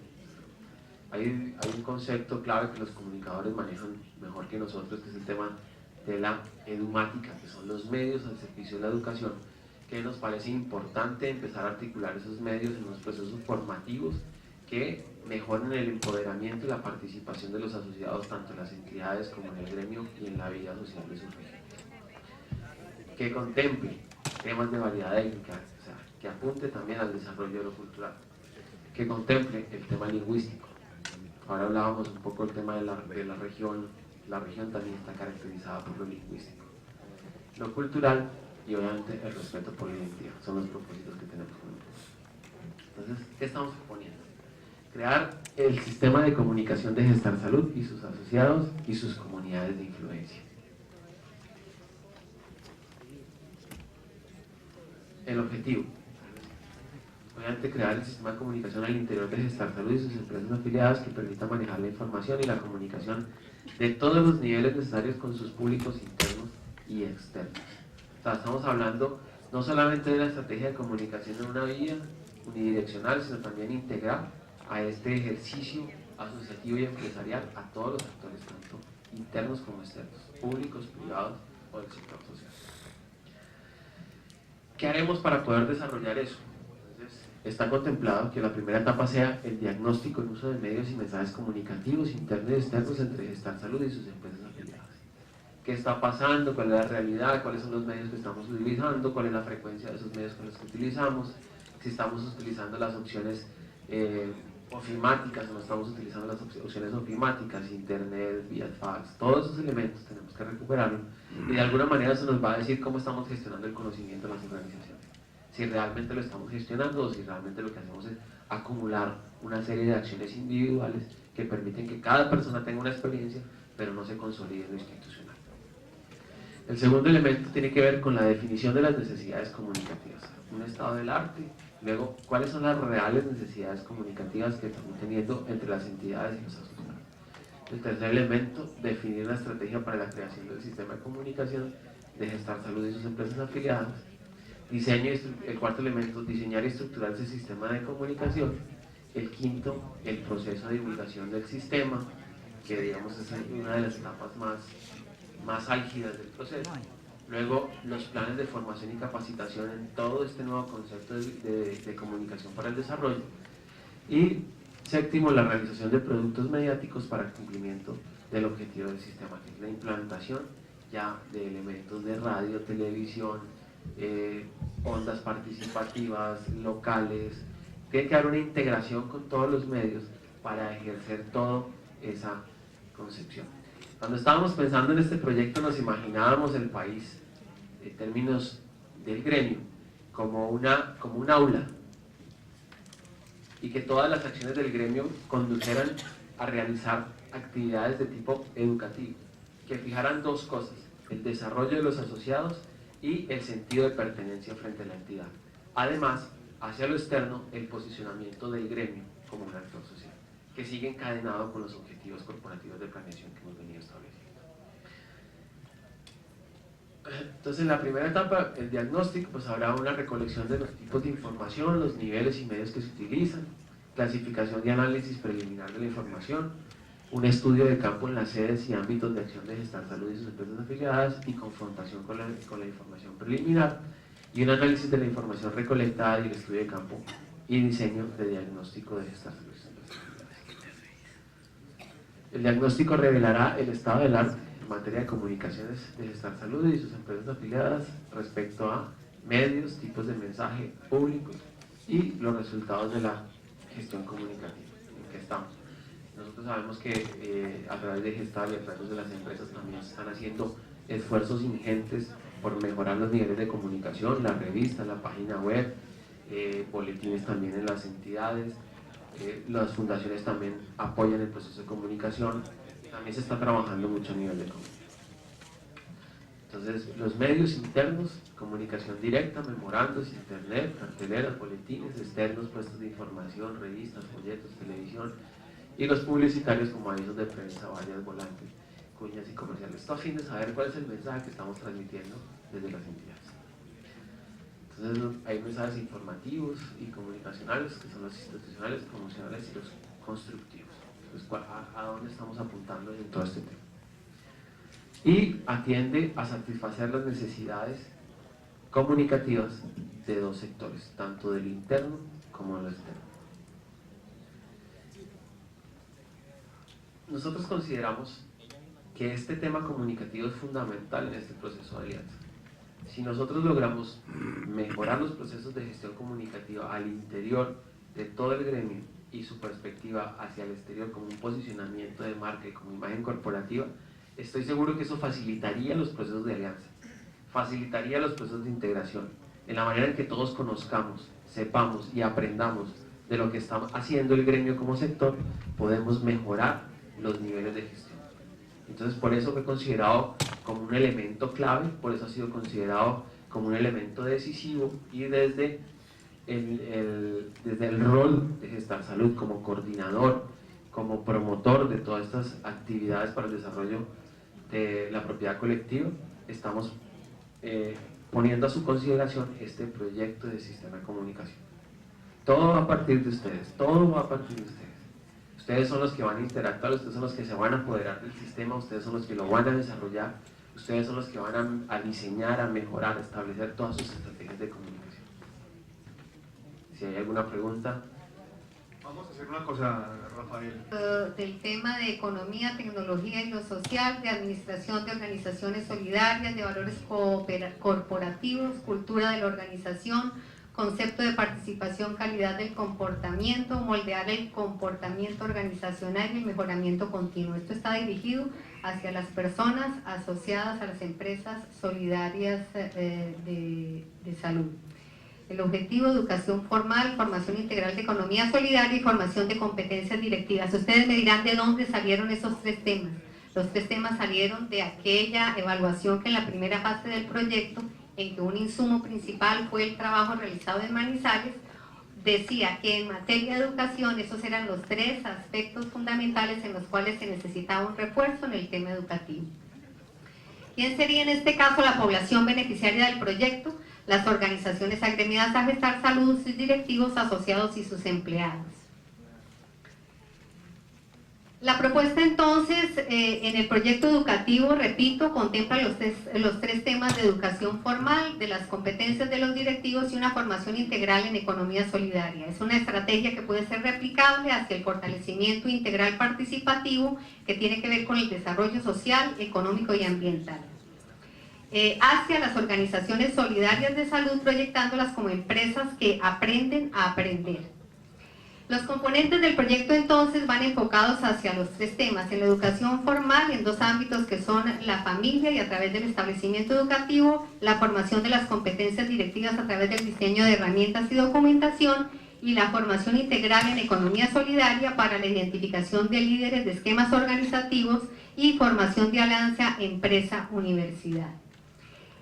Speaker 4: Hay un concepto clave que los comunicadores manejan mejor que nosotros, que es el tema de la edumática, que son los medios al servicio de la educación, que nos parece importante empezar a articular esos medios en los procesos formativos que mejoren el empoderamiento y la participación de los asociados tanto en las entidades como en el gremio y en la vida social de sus regiones. Que contemple temas de variedad étnica, o sea, que apunte también al desarrollo de lo cultural. Que contemple el tema lingüístico, Ahora hablábamos un poco del tema de la región. La región también está caracterizada por lo lingüístico, lo cultural y obviamente el respeto por la identidad. Son los propósitos que tenemos con el proyecto. Entonces, ¿qué estamos proponiendo? Crear el sistema de comunicación de Gestar Salud y sus asociados y sus comunidades de influencia. El objetivo, obviamente, crear el sistema de comunicación al interior de Gestar Salud y sus empresas afiliadas que permita manejar la información y la comunicación de todos los niveles necesarios con sus públicos internos y externos. O sea, estamos hablando no solamente de la estrategia de comunicación en una vía unidireccional, sino también integrar a este ejercicio asociativo y empresarial a todos los actores, tanto internos como externos, públicos, privados o del sector social. ¿Qué haremos para poder desarrollar eso? Entonces, está contemplado que la primera etapa sea el diagnóstico en uso de medios y mensajes comunicativos internos y externos entre Gestar Salud y sus empresas afiliadas. ¿Qué está pasando? ¿Cuál es la realidad? ¿Cuáles son los medios que estamos utilizando? ¿Cuál es la frecuencia de esos medios con los que utilizamos? Si estamos utilizando las opciones ofimáticas o no estamos utilizando las opciones ofimáticas, internet, vía fax, todos esos elementos tenemos que recuperarlos y de alguna manera eso nos va a decir cómo estamos gestionando el conocimiento de las organizaciones, si realmente lo estamos gestionando o si realmente lo que hacemos es acumular una serie de acciones individuales que permiten que cada persona tenga una experiencia pero no se consolide en lo institucional. El segundo elemento tiene que ver con la definición de las necesidades comunicativas, un estado del arte. Luego, ¿cuáles son las reales necesidades comunicativas que estamos teniendo entre las entidades y los asociados? El tercer elemento, definir una estrategia para la creación del sistema de comunicación de Gestar Salud y sus empresas afiliadas. El cuarto elemento, diseñar y estructurar ese sistema de comunicación. El quinto, el proceso de divulgación del sistema, que digamos es una de las etapas más álgidas del proceso. Luego, los planes de formación y capacitación en todo este nuevo concepto de comunicación para el desarrollo. Y séptimo, la realización de productos mediáticos para el cumplimiento del objetivo del sistema, que es la implantación ya de elementos de radio, televisión, ondas participativas, locales. Tiene que haber una integración con todos los medios para ejercer toda esa concepción. Cuando estábamos pensando en este proyecto nos imaginábamos el país en términos del gremio como un aula y que todas las acciones del gremio condujeran a realizar actividades de tipo educativo, que fijaran dos cosas, el desarrollo de los asociados y el sentido de pertenencia frente a la entidad. Además, hacia lo externo, el posicionamiento del gremio como un actor social, que sigue encadenado con los objetivos corporativos de planeación que hemos venido estableciendo. Entonces, en la primera etapa, el diagnóstico, pues habrá una recolección de los tipos de información, los niveles y medios que se utilizan, clasificación y análisis preliminar de la información, un estudio de campo en las sedes y ámbitos de acción de Gestar Salud y sus empresas afiliadas y confrontación con la información preliminar, y un análisis de la información recolectada y el estudio de campo y diseño de diagnóstico de Gestar Salud y sus empresas afiliadas. El diagnóstico revelará el estado del arte en materia de comunicaciones de Gestar Salud y sus empresas afiliadas respecto a medios, tipos de mensaje públicos y los resultados de la gestión comunicativa en que estamos. Nosotros sabemos que a través de Gestar y a través de las empresas también se están haciendo esfuerzos ingentes por mejorar los niveles de comunicación, la revista, la página web, boletines también en las entidades, las fundaciones también apoyan el proceso de comunicación, también se está trabajando mucho a nivel de comunicación. Entonces, los medios internos, comunicación directa, memorandos, internet, carteleras, boletines, externos, puestos de información, revistas, folletos, televisión, y los publicitarios como avisos de prensa, vallas, volantes, cuñas y comerciales. Esto a fin de saber cuál es el mensaje que estamos transmitiendo desde las entidades. Entonces, hay mensajes informativos y comunicacionales, que son los institucionales, promocionales y los constructivos. Entonces, ¿a dónde estamos apuntando en todo este tema? Y atiende a satisfacer las necesidades comunicativas de dos sectores, tanto del interno como del externo. Nosotros consideramos que este tema comunicativo es fundamental en este proceso de alianza. Si nosotros logramos mejorar los procesos de gestión comunicativa al interior de todo el gremio y su perspectiva hacia el exterior como un posicionamiento de marca y como imagen corporativa, estoy seguro que eso facilitaría los procesos de alianza, facilitaría los procesos de integración, en la manera en que todos conozcamos, sepamos y aprendamos de lo que está haciendo el gremio como sector, podemos mejorar los niveles de gestión. Entonces, por eso fue considerado como un elemento clave, por eso ha sido considerado como un elemento decisivo, y desde el rol de Gestar Salud como coordinador, como promotor de todas estas actividades para el desarrollo de la propiedad colectiva, estamos poniendo a su consideración este proyecto de sistema de comunicación. Todo va a partir de ustedes, todo va a partir de ustedes. Ustedes son los que van a interactuar, ustedes son los que se van a apoderar del sistema, ustedes son los que lo van a desarrollar, ustedes son los que van a diseñar, a mejorar, a establecer todas sus estrategias de comunicación. Si hay alguna pregunta.
Speaker 2: Vamos a hacer una cosa, Rafael.
Speaker 1: Del tema de economía, tecnología y lo social, de administración de organizaciones solidarias, de valores corporativos, cultura de la organización, concepto de participación, calidad del comportamiento, moldear el comportamiento organizacional y el mejoramiento continuo. Esto está dirigido hacia las personas asociadas a las empresas solidarias de salud. El objetivo: educación formal, formación integral de economía solidaria y formación de competencias directivas. Ustedes me dirán de dónde salieron esos tres temas. Los tres temas salieron de aquella evaluación que en la primera fase del proyecto, en que un insumo principal fue el trabajo realizado en Manizales, decía que en materia de educación esos eran los tres aspectos fundamentales en los cuales se necesitaba un refuerzo en el tema educativo. ¿Quién sería en este caso la población beneficiaria del proyecto? Las organizaciones agremiadas a Gestar Salud, sus directivos, asociados y sus empleados. La propuesta entonces en el proyecto educativo, repito, contempla los tres temas de educación formal, de las competencias de los directivos y una formación integral en economía solidaria. Es una estrategia que puede ser replicable hacia el fortalecimiento integral participativo que tiene que ver con el desarrollo social, económico y ambiental. Hacia las organizaciones solidarias de salud, proyectándolas como empresas que aprenden a aprender. Los componentes del proyecto entonces van enfocados hacia los tres temas: en la educación formal, en dos ámbitos que son la familia y a través del establecimiento educativo, la formación de las competencias directivas a través del diseño de herramientas y documentación, y la formación integral en economía solidaria para la identificación de líderes de esquemas organizativos y formación de alianza empresa-universidad.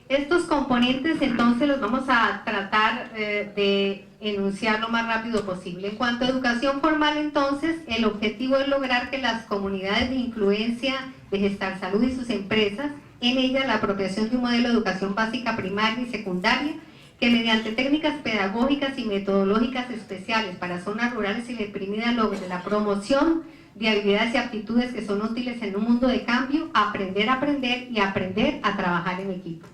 Speaker 1: Estos componentes entonces los vamos a tratar de enunciar lo más rápido posible. En cuanto a educación formal, entonces, el objetivo es lograr que las comunidades de influencia de Gestar Salud y sus empresas, en ella la apropiación de un modelo de educación básica primaria y secundaria, que mediante técnicas pedagógicas y metodológicas especiales para zonas rurales y deprimidas logre la promoción de habilidades y aptitudes que son útiles en un mundo de cambio, aprender a aprender y aprender a trabajar en equipo.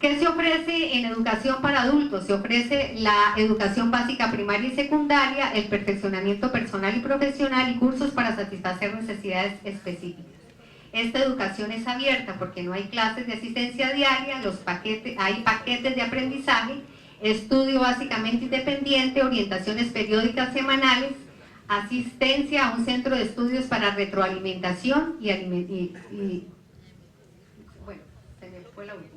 Speaker 1: ¿Qué se ofrece en educación para adultos? Se ofrece la educación básica primaria y secundaria, el perfeccionamiento personal y profesional y cursos para satisfacer necesidades específicas. Esta educación es abierta porque no hay clases de asistencia diaria, hay paquetes de aprendizaje, estudio básicamente independiente, orientaciones periódicas semanales, asistencia a un centro de estudios para retroalimentación bueno, se me fue la última.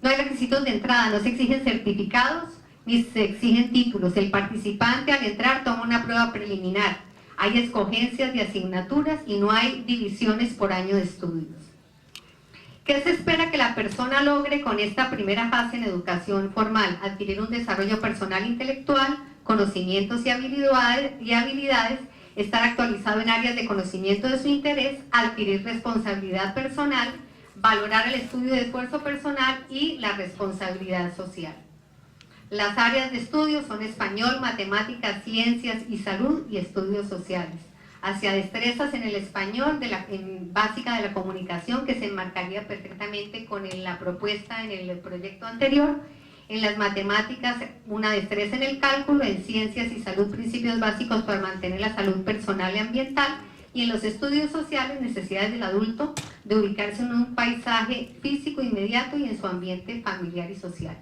Speaker 1: No hay requisitos de entrada, no se exigen certificados ni se exigen títulos. El participante al entrar toma una prueba preliminar. Hay escogencias de asignaturas y no hay divisiones por año de estudios. ¿Qué se espera que la persona logre con esta primera fase en educación formal? Adquirir un desarrollo personal intelectual, conocimientos y habilidades, estar actualizado en áreas de conocimiento de su interés, adquirir responsabilidad personal, valorar el estudio de esfuerzo personal y la responsabilidad social. Las áreas de estudio son español, matemáticas, ciencias y salud y estudios sociales. Hacia destrezas en el español, básica de la comunicación, que se enmarcaría perfectamente con la propuesta en el proyecto anterior. En las matemáticas, una destreza en el cálculo. En ciencias y salud, principios básicos para mantener la salud personal y ambiental. Y en los estudios sociales, necesidades del adulto de ubicarse en un paisaje físico inmediato y en su ambiente familiar y social.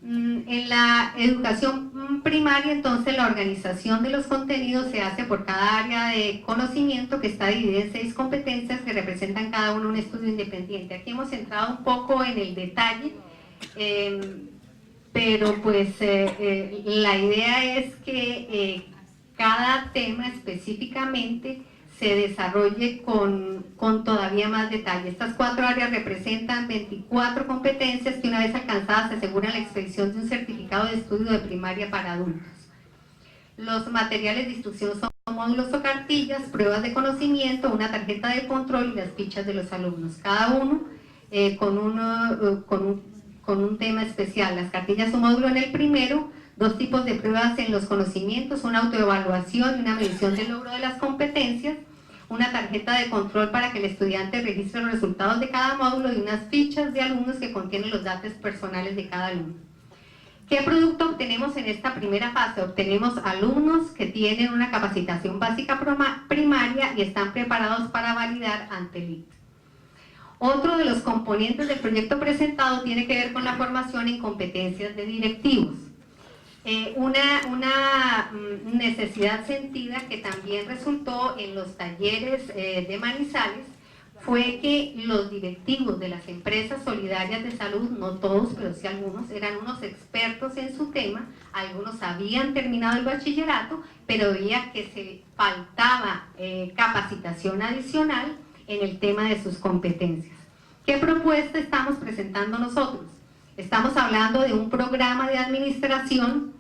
Speaker 1: En la educación primaria, entonces, la organización de los contenidos se hace por cada área de conocimiento, que está dividida en 6 competencias que representan cada uno un estudio independiente. Aquí hemos entrado un poco en el detalle, pero pues la idea es que cada tema específicamente se desarrolle con todavía más detalle. Estas 4 áreas representan 24 competencias que, una vez alcanzadas, se aseguran la expedición de un certificado de estudio de primaria para adultos. Los materiales de instrucción son módulos o cartillas, pruebas de conocimiento, una tarjeta de control y las fichas de los alumnos, cada uno con un tema especial. Las cartillas son módulo en el primero, 2 tipos de pruebas en los conocimientos, una autoevaluación y una medición del logro de las competencias, una tarjeta de control para que el estudiante registre los resultados de cada módulo y unas fichas de alumnos que contienen los datos personales de cada alumno. ¿Qué producto obtenemos en esta primera fase? Obtenemos alumnos que tienen una capacitación básica primaria y están preparados para validar ante el ICT. Otro de los componentes del proyecto presentado tiene que ver con la formación en competencias de directivos. Una necesidad sentida que también resultó en los talleres de Manizales fue que los directivos de las empresas solidarias de salud, no todos, pero sí algunos, eran unos expertos en su tema. Algunos habían terminado el bachillerato, pero veía que se faltaba capacitación adicional en el tema de sus competencias. ¿Qué propuesta estamos presentando nosotros? Estamos hablando de un programa de administración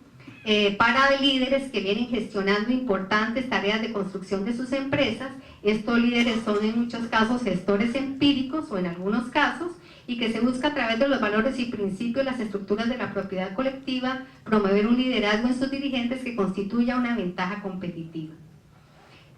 Speaker 1: para líderes que vienen gestionando importantes tareas de construcción de sus empresas. Estos líderes son en muchos casos gestores empíricos o en algunos casos, y que se busca a través de los valores y principios, las estructuras de la propiedad colectiva, promover un liderazgo en sus dirigentes que constituya una ventaja competitiva.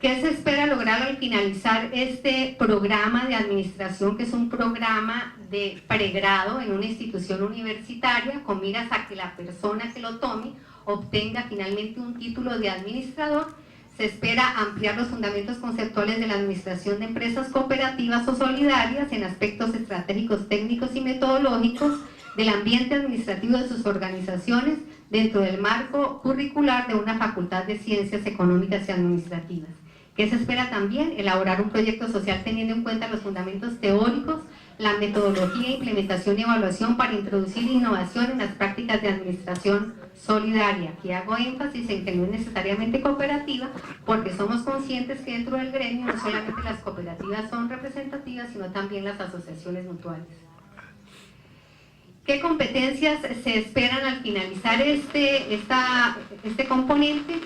Speaker 1: ¿Qué se espera lograr al finalizar este programa de administración, que es un programa de pregrado en una institución universitaria con miras a que la persona que lo tome obtenga finalmente un título de administrador? Se espera ampliar los fundamentos conceptuales de la administración de empresas cooperativas o solidarias en aspectos estratégicos, técnicos y metodológicos del ambiente administrativo de sus organizaciones dentro del marco curricular de una facultad de Ciencias Económicas y Administrativas. ¿Qué se espera también? Elaborar un proyecto social teniendo en cuenta los fundamentos teóricos, la metodología, implementación y evaluación para introducir innovación en las prácticas de administración solidaria. Aquí hago énfasis en que no es necesariamente cooperativa, porque somos conscientes que dentro del gremio no solamente las cooperativas son representativas, sino también las asociaciones mutuales. ¿Qué competencias se esperan al finalizar este componente?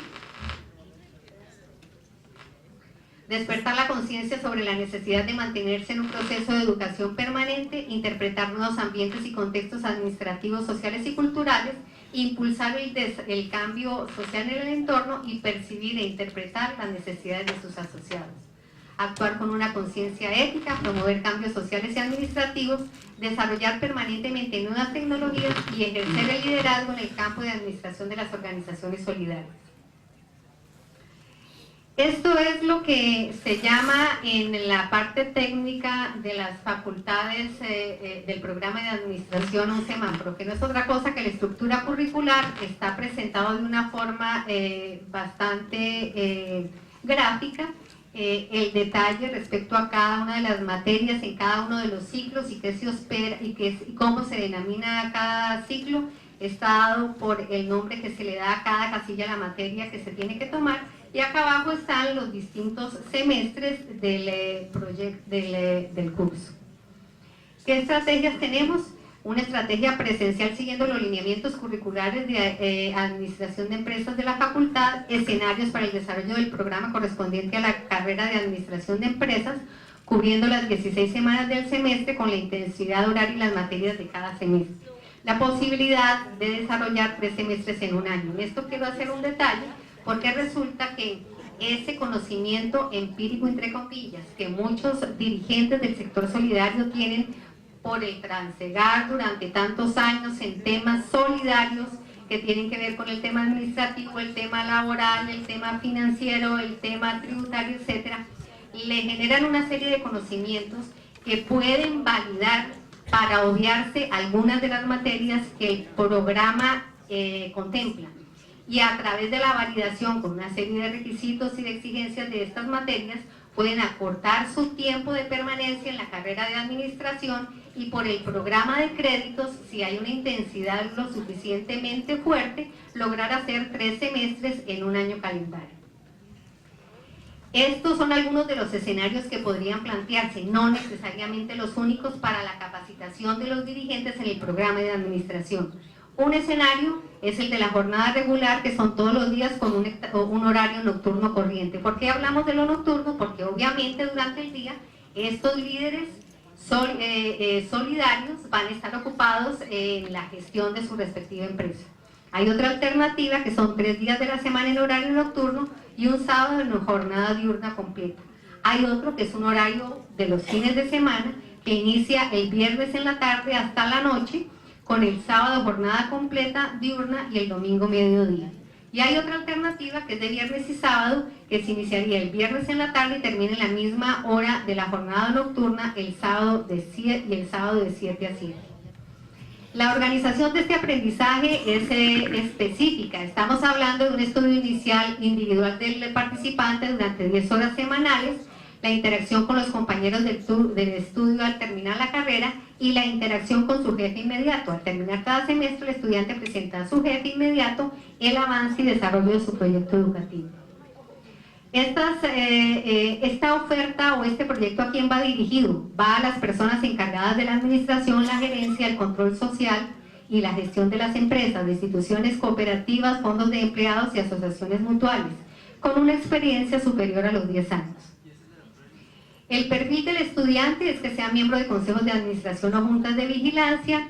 Speaker 1: Despertar la conciencia sobre la necesidad de mantenerse en un proceso de educación permanente, interpretar nuevos ambientes y contextos administrativos, sociales y culturales, impulsar el cambio social en el entorno y percibir e interpretar las necesidades de sus asociados. Actuar con una conciencia ética, promover cambios sociales y administrativos, desarrollar permanentemente nuevas tecnologías y ejercer el liderazgo en el campo de administración de las organizaciones solidarias. Esto es lo que se llama en la parte técnica de las facultades del programa de administración un semáforo, que no es otra cosa que la estructura curricular. Está presentado de una forma bastante gráfica, el detalle respecto a cada una de las materias en cada uno de los ciclos y qué se espera y cómo se denomina cada ciclo. Está dado por el nombre que se le da a cada casilla a la materia que se tiene que tomar. Y acá abajo están los distintos semestres del curso. ¿Qué estrategias tenemos? Una estrategia presencial siguiendo los lineamientos curriculares de administración de empresas de la facultad, escenarios para el desarrollo del programa correspondiente a la carrera de administración de empresas, cubriendo las 16 semanas del semestre con la intensidad horaria y las materias de cada semestre. La posibilidad de desarrollar 3 semestres en un año. En esto quiero hacer un detalle, porque resulta que ese conocimiento empírico, entre comillas, que muchos dirigentes del sector solidario tienen por el transegar durante tantos años en temas solidarios que tienen que ver con el tema administrativo, el tema laboral, el tema financiero, el tema tributario, etc., le generan una serie de conocimientos que pueden validar para obviarse algunas de las materias que el programa contempla. Y a través de la validación con una serie de requisitos y de exigencias de estas materias, pueden acortar su tiempo de permanencia en la carrera de administración y por el programa de créditos, si hay una intensidad lo suficientemente fuerte, lograr hacer 3 semestres en un año calendario. Estos son algunos de los escenarios que podrían plantearse, no necesariamente los únicos para la capacitación de los dirigentes en el programa de administración. Un escenario es el de la jornada regular, que son todos los días con un horario nocturno corriente. ¿Por qué hablamos de lo nocturno? Porque obviamente durante el día estos líderes solidarios van a estar ocupados en la gestión de su respectiva empresa. Hay otra alternativa que son 3 días de la semana en horario nocturno y un sábado en jornada diurna completa. Hay otro que es un horario de los fines de semana que inicia el viernes en la tarde hasta la noche, con el sábado jornada completa diurna y el domingo mediodía. Y hay otra alternativa que es de viernes y sábado, que se iniciaría el viernes en la tarde y termina en la misma hora de la jornada nocturna el sábado de 7 a 7. La organización de este aprendizaje es específica. Estamos hablando de un estudio inicial individual del participante durante 10 horas semanales, la interacción con los compañeros del estudio al terminar la carrera y la interacción con su jefe inmediato. Al terminar cada semestre, el estudiante presenta a su jefe inmediato el avance y desarrollo de su proyecto educativo. Esta oferta o este proyecto, ¿a quién va dirigido? Va a las personas encargadas de la administración, la gerencia, el control social y la gestión de las empresas, de instituciones cooperativas, fondos de empleados y asociaciones mutuales, con una experiencia superior a los 10 años. El perfil del estudiante es que sea miembro de consejos de administración o juntas de vigilancia,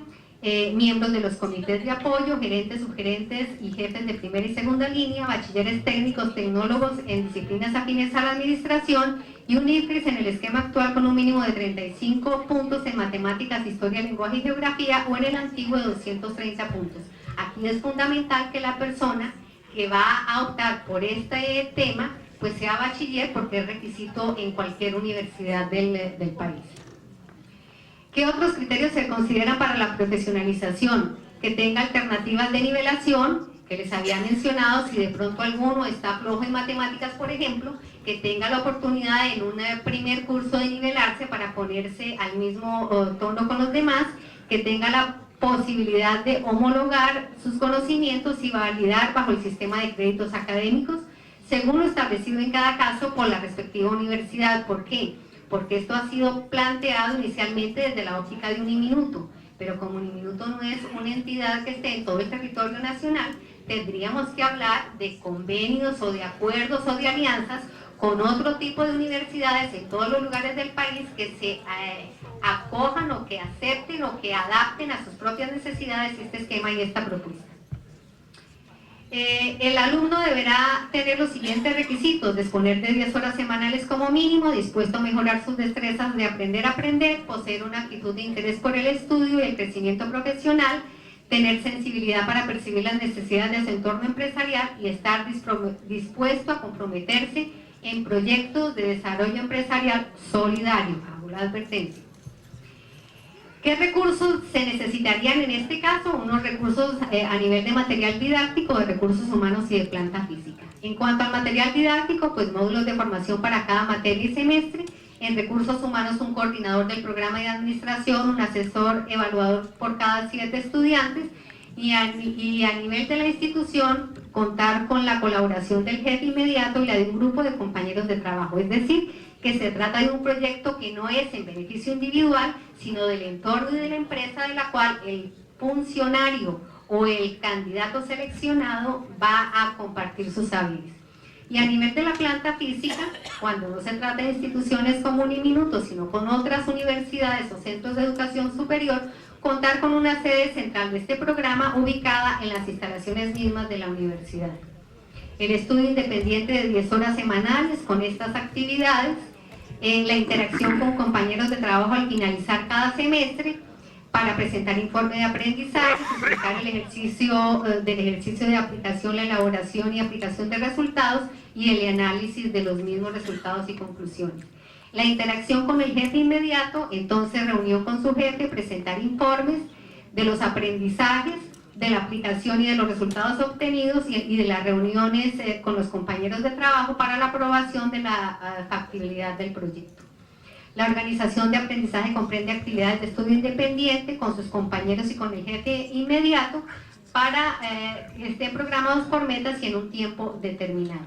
Speaker 1: miembros de los comités de apoyo, gerentes, subgerentes y jefes de primera y segunda línea, bachilleres técnicos, tecnólogos en disciplinas afines a la administración y un IFRIS en el esquema actual con un mínimo de 35 puntos en matemáticas, historia, lenguaje y geografía o en el antiguo de 230 puntos. Aquí es fundamental que la persona que va a optar por este tema pues sea bachiller, porque es requisito en cualquier universidad del país. ¿Qué otros criterios se consideran para la profesionalización? Que tenga alternativas de nivelación, que les había mencionado, si de pronto alguno está flojo en matemáticas, por ejemplo, que tenga la oportunidad en un primer curso de nivelarse para ponerse al mismo tono con los demás, que tenga la posibilidad de homologar sus conocimientos y validar bajo el sistema de créditos académicos, según lo establecido en cada caso por la respectiva universidad. ¿Por qué? Porque esto ha sido planteado inicialmente desde la óptica de Uniminuto, pero como Uniminuto no es una entidad que esté en todo el territorio nacional, tendríamos que hablar de convenios o de acuerdos o de alianzas con otro tipo de universidades en todos los lugares del país que se acojan o que acepten o que adapten a sus propias necesidades este esquema y esta propuesta. El alumno deberá tener los siguientes requisitos: disponer de 10 horas semanales como mínimo, dispuesto a mejorar sus destrezas de aprender a aprender, poseer una actitud de interés por el estudio y el crecimiento profesional, tener sensibilidad para percibir las necesidades de su entorno empresarial y estar dispuesto a comprometerse en proyectos de desarrollo empresarial solidario. Hago la advertencia. ¿Qué recursos se necesitarían en este caso? Unos recursos a nivel de material didáctico, de recursos humanos y de planta física. En cuanto al material didáctico, pues módulos de formación para cada materia y semestre. En recursos humanos, un coordinador del programa de administración, un asesor evaluador por cada 7 estudiantes y a nivel de la institución, contar con la colaboración del jefe inmediato y la de un grupo de compañeros de trabajo. Es decir, que se trata de un proyecto que no es en beneficio individual, sino del entorno y de la empresa de la cual el funcionario o el candidato seleccionado va a compartir sus saberes. Y a nivel de la planta física, cuando no se trata de instituciones como Uniminuto, sino con otras universidades o centros de educación superior, contar con una sede central de este programa ubicada en las instalaciones mismas de la universidad. El estudio independiente de 10 horas semanales con estas actividades, en la interacción con compañeros de trabajo al finalizar cada semestre, para presentar informe de aprendizaje, explicar el ejercicio de aplicación, la elaboración y aplicación de resultados y el análisis de los mismos resultados y conclusiones. La interacción con el jefe inmediato, entonces reunión con su jefe, presentar informes de los aprendizajes, de la aplicación y de los resultados obtenidos y de las reuniones con los compañeros de trabajo para la aprobación de la factibilidad del proyecto. La organización de aprendizaje comprende actividades de estudio independiente con sus compañeros y con el jefe inmediato para que estén programados por metas y en un tiempo determinado.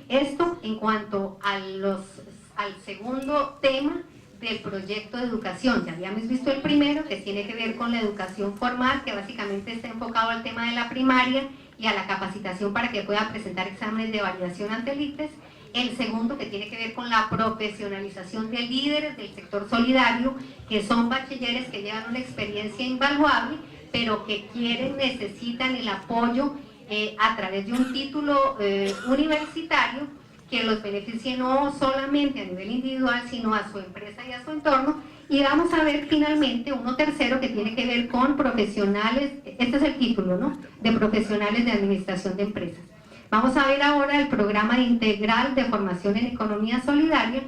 Speaker 1: Esto en cuanto al segundo tema del proyecto de educación. Ya habíamos visto el primero, que tiene que ver con la educación formal, que básicamente está enfocado al tema de la primaria y a la capacitación para que pueda presentar exámenes de validación ante el ICFES. El segundo, que tiene que ver con la profesionalización de líderes del sector solidario, que son bachilleres que llevan una experiencia invaluable, pero que necesitan el apoyo a través de un título universitario que los beneficie no solamente a nivel individual, sino a su empresa y a su entorno. Y vamos a ver finalmente uno tercero que tiene que ver con profesionales, este es el título, ¿no?, de profesionales de administración de empresas. Vamos a ver ahora el programa integral de formación en economía solidaria,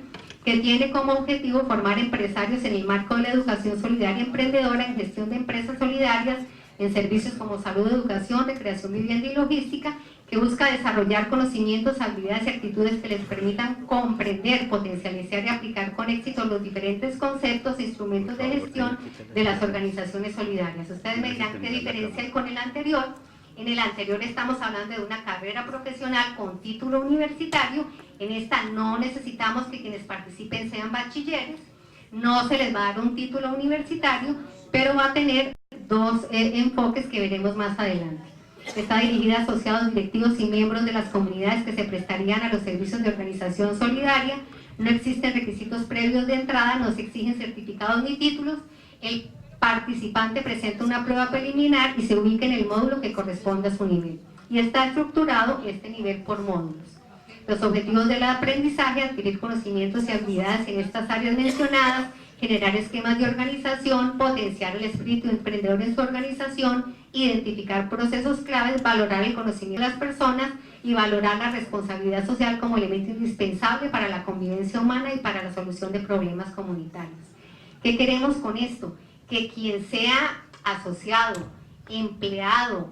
Speaker 1: que tiene como objetivo formar empresarios en el marco de la educación solidaria emprendedora en gestión de empresas solidarias, en servicios como salud, educación, recreación, vivienda y logística, que busca desarrollar conocimientos, habilidades y actitudes que les permitan comprender, potencializar y aplicar con éxito los diferentes conceptos e instrumentos de gestión de las organizaciones solidarias. Ustedes me dirán qué diferencia hay con el anterior. En el anterior estamos hablando de una carrera profesional con título universitario. En esta no necesitamos que quienes participen sean bachilleres, no se les va a dar un título universitario, pero va a tener dos enfoques que veremos más adelante. Está dirigida a asociados, directivos y miembros de las comunidades que se prestarían a los servicios de organización solidaria. No existen requisitos previos de entrada, no se exigen certificados ni títulos. El participante presenta una prueba preliminar y se ubica en el módulo que corresponde a su nivel. Y está estructurado este nivel por módulos. Los objetivos del aprendizaje: adquirir conocimientos y habilidades en estas áreas mencionadas, generar esquemas de organización, potenciar el espíritu emprendedor en su organización, identificar procesos claves, valorar el conocimiento de las personas y valorar la responsabilidad social como elemento indispensable para la convivencia humana y para la solución de problemas comunitarios. ¿Qué queremos con esto? Que quien sea asociado, empleado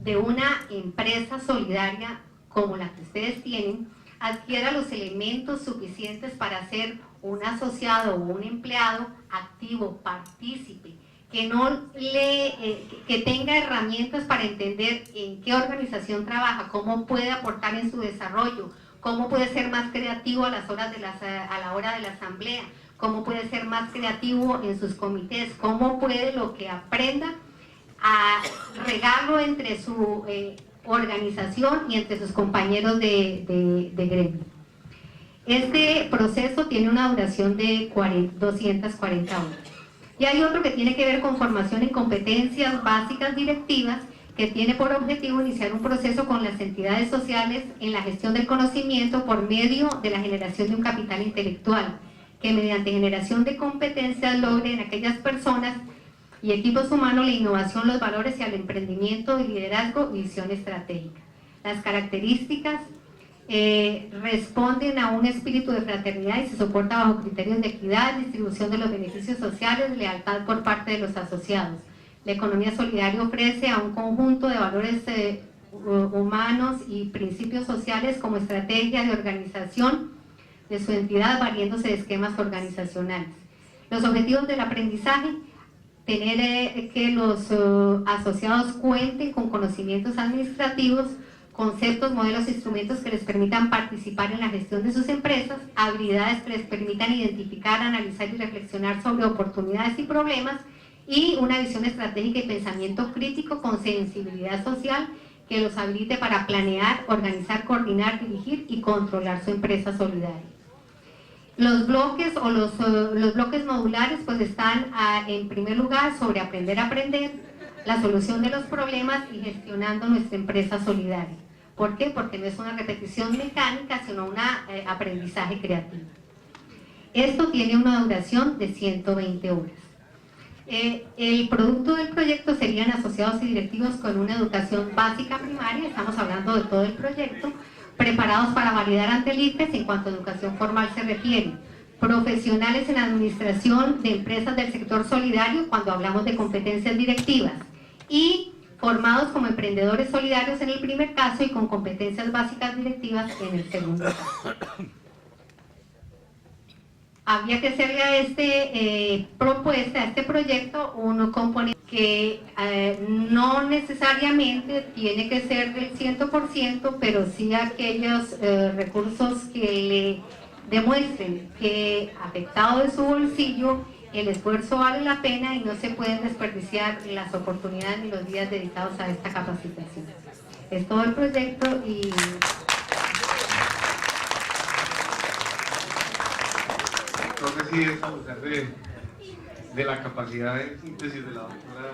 Speaker 1: de una empresa solidaria como la que ustedes tienen, adquiera los elementos suficientes para ser un asociado o un empleado activo, partícipe, que tenga herramientas para entender en qué organización trabaja, cómo puede aportar en su desarrollo, cómo puede ser más creativo a la hora de la asamblea, cómo puede ser más creativo en sus comités, cómo puede lo que aprenda a regarlo entre su organización y entre sus compañeros de gremio. Este proceso tiene una duración de 240 horas. Y hay otro que tiene que ver con formación en competencias básicas directivas, que tiene por objetivo iniciar un proceso con las entidades sociales en la gestión del conocimiento por medio de la generación de un capital intelectual, que mediante generación de competencias logre en aquellas personas y equipos humanos la innovación, los valores y el emprendimiento, el liderazgo y visión estratégica. Las características responden a un espíritu de fraternidad y se soporta bajo criterios de equidad, distribución de los beneficios sociales, lealtad por parte de los asociados. La economía solidaria ofrece a un conjunto de valores humanos y principios sociales como estrategia de organización de su entidad, valiéndose de esquemas organizacionales. Los objetivos del aprendizaje: tener que los asociados cuenten con conocimientos administrativos, conceptos, modelos e instrumentos que les permitan participar en la gestión de sus empresas, habilidades que les permitan identificar, analizar y reflexionar sobre oportunidades y problemas, y una visión estratégica y pensamiento crítico con sensibilidad social que los habilite para planear, organizar, coordinar, dirigir y controlar su empresa solidaria. Los bloques o los bloques modulares pues están en primer lugar sobre aprender a aprender, la solución de los problemas y gestionando nuestra empresa solidaria. ¿Por qué? Porque no es una repetición mecánica, sino un aprendizaje creativo. Esto tiene una duración de 120 horas. El producto del proyecto serían asociados y directivos con una educación básica primaria, estamos hablando de todo el proyecto, preparados para validar ante el ICFES en cuanto a educación formal se refiere. profesionales en administración de empresas del sector solidario cuando hablamos de competencias directivas, y formados como emprendedores solidarios en el primer caso y con competencias básicas directivas en el segundo caso. Había que hacerle a propuesta, a este proyecto, un componente que no necesariamente tiene que ser del 100%, pero sí aquellos recursos que le demuestren que, afectado de su bolsillo, el esfuerzo vale la pena y no se pueden desperdiciar las oportunidades ni los días dedicados a esta capacitación. Es todo el proyecto y...
Speaker 2: Creo que sí es a pesar de la capacidad de síntesis de la doctora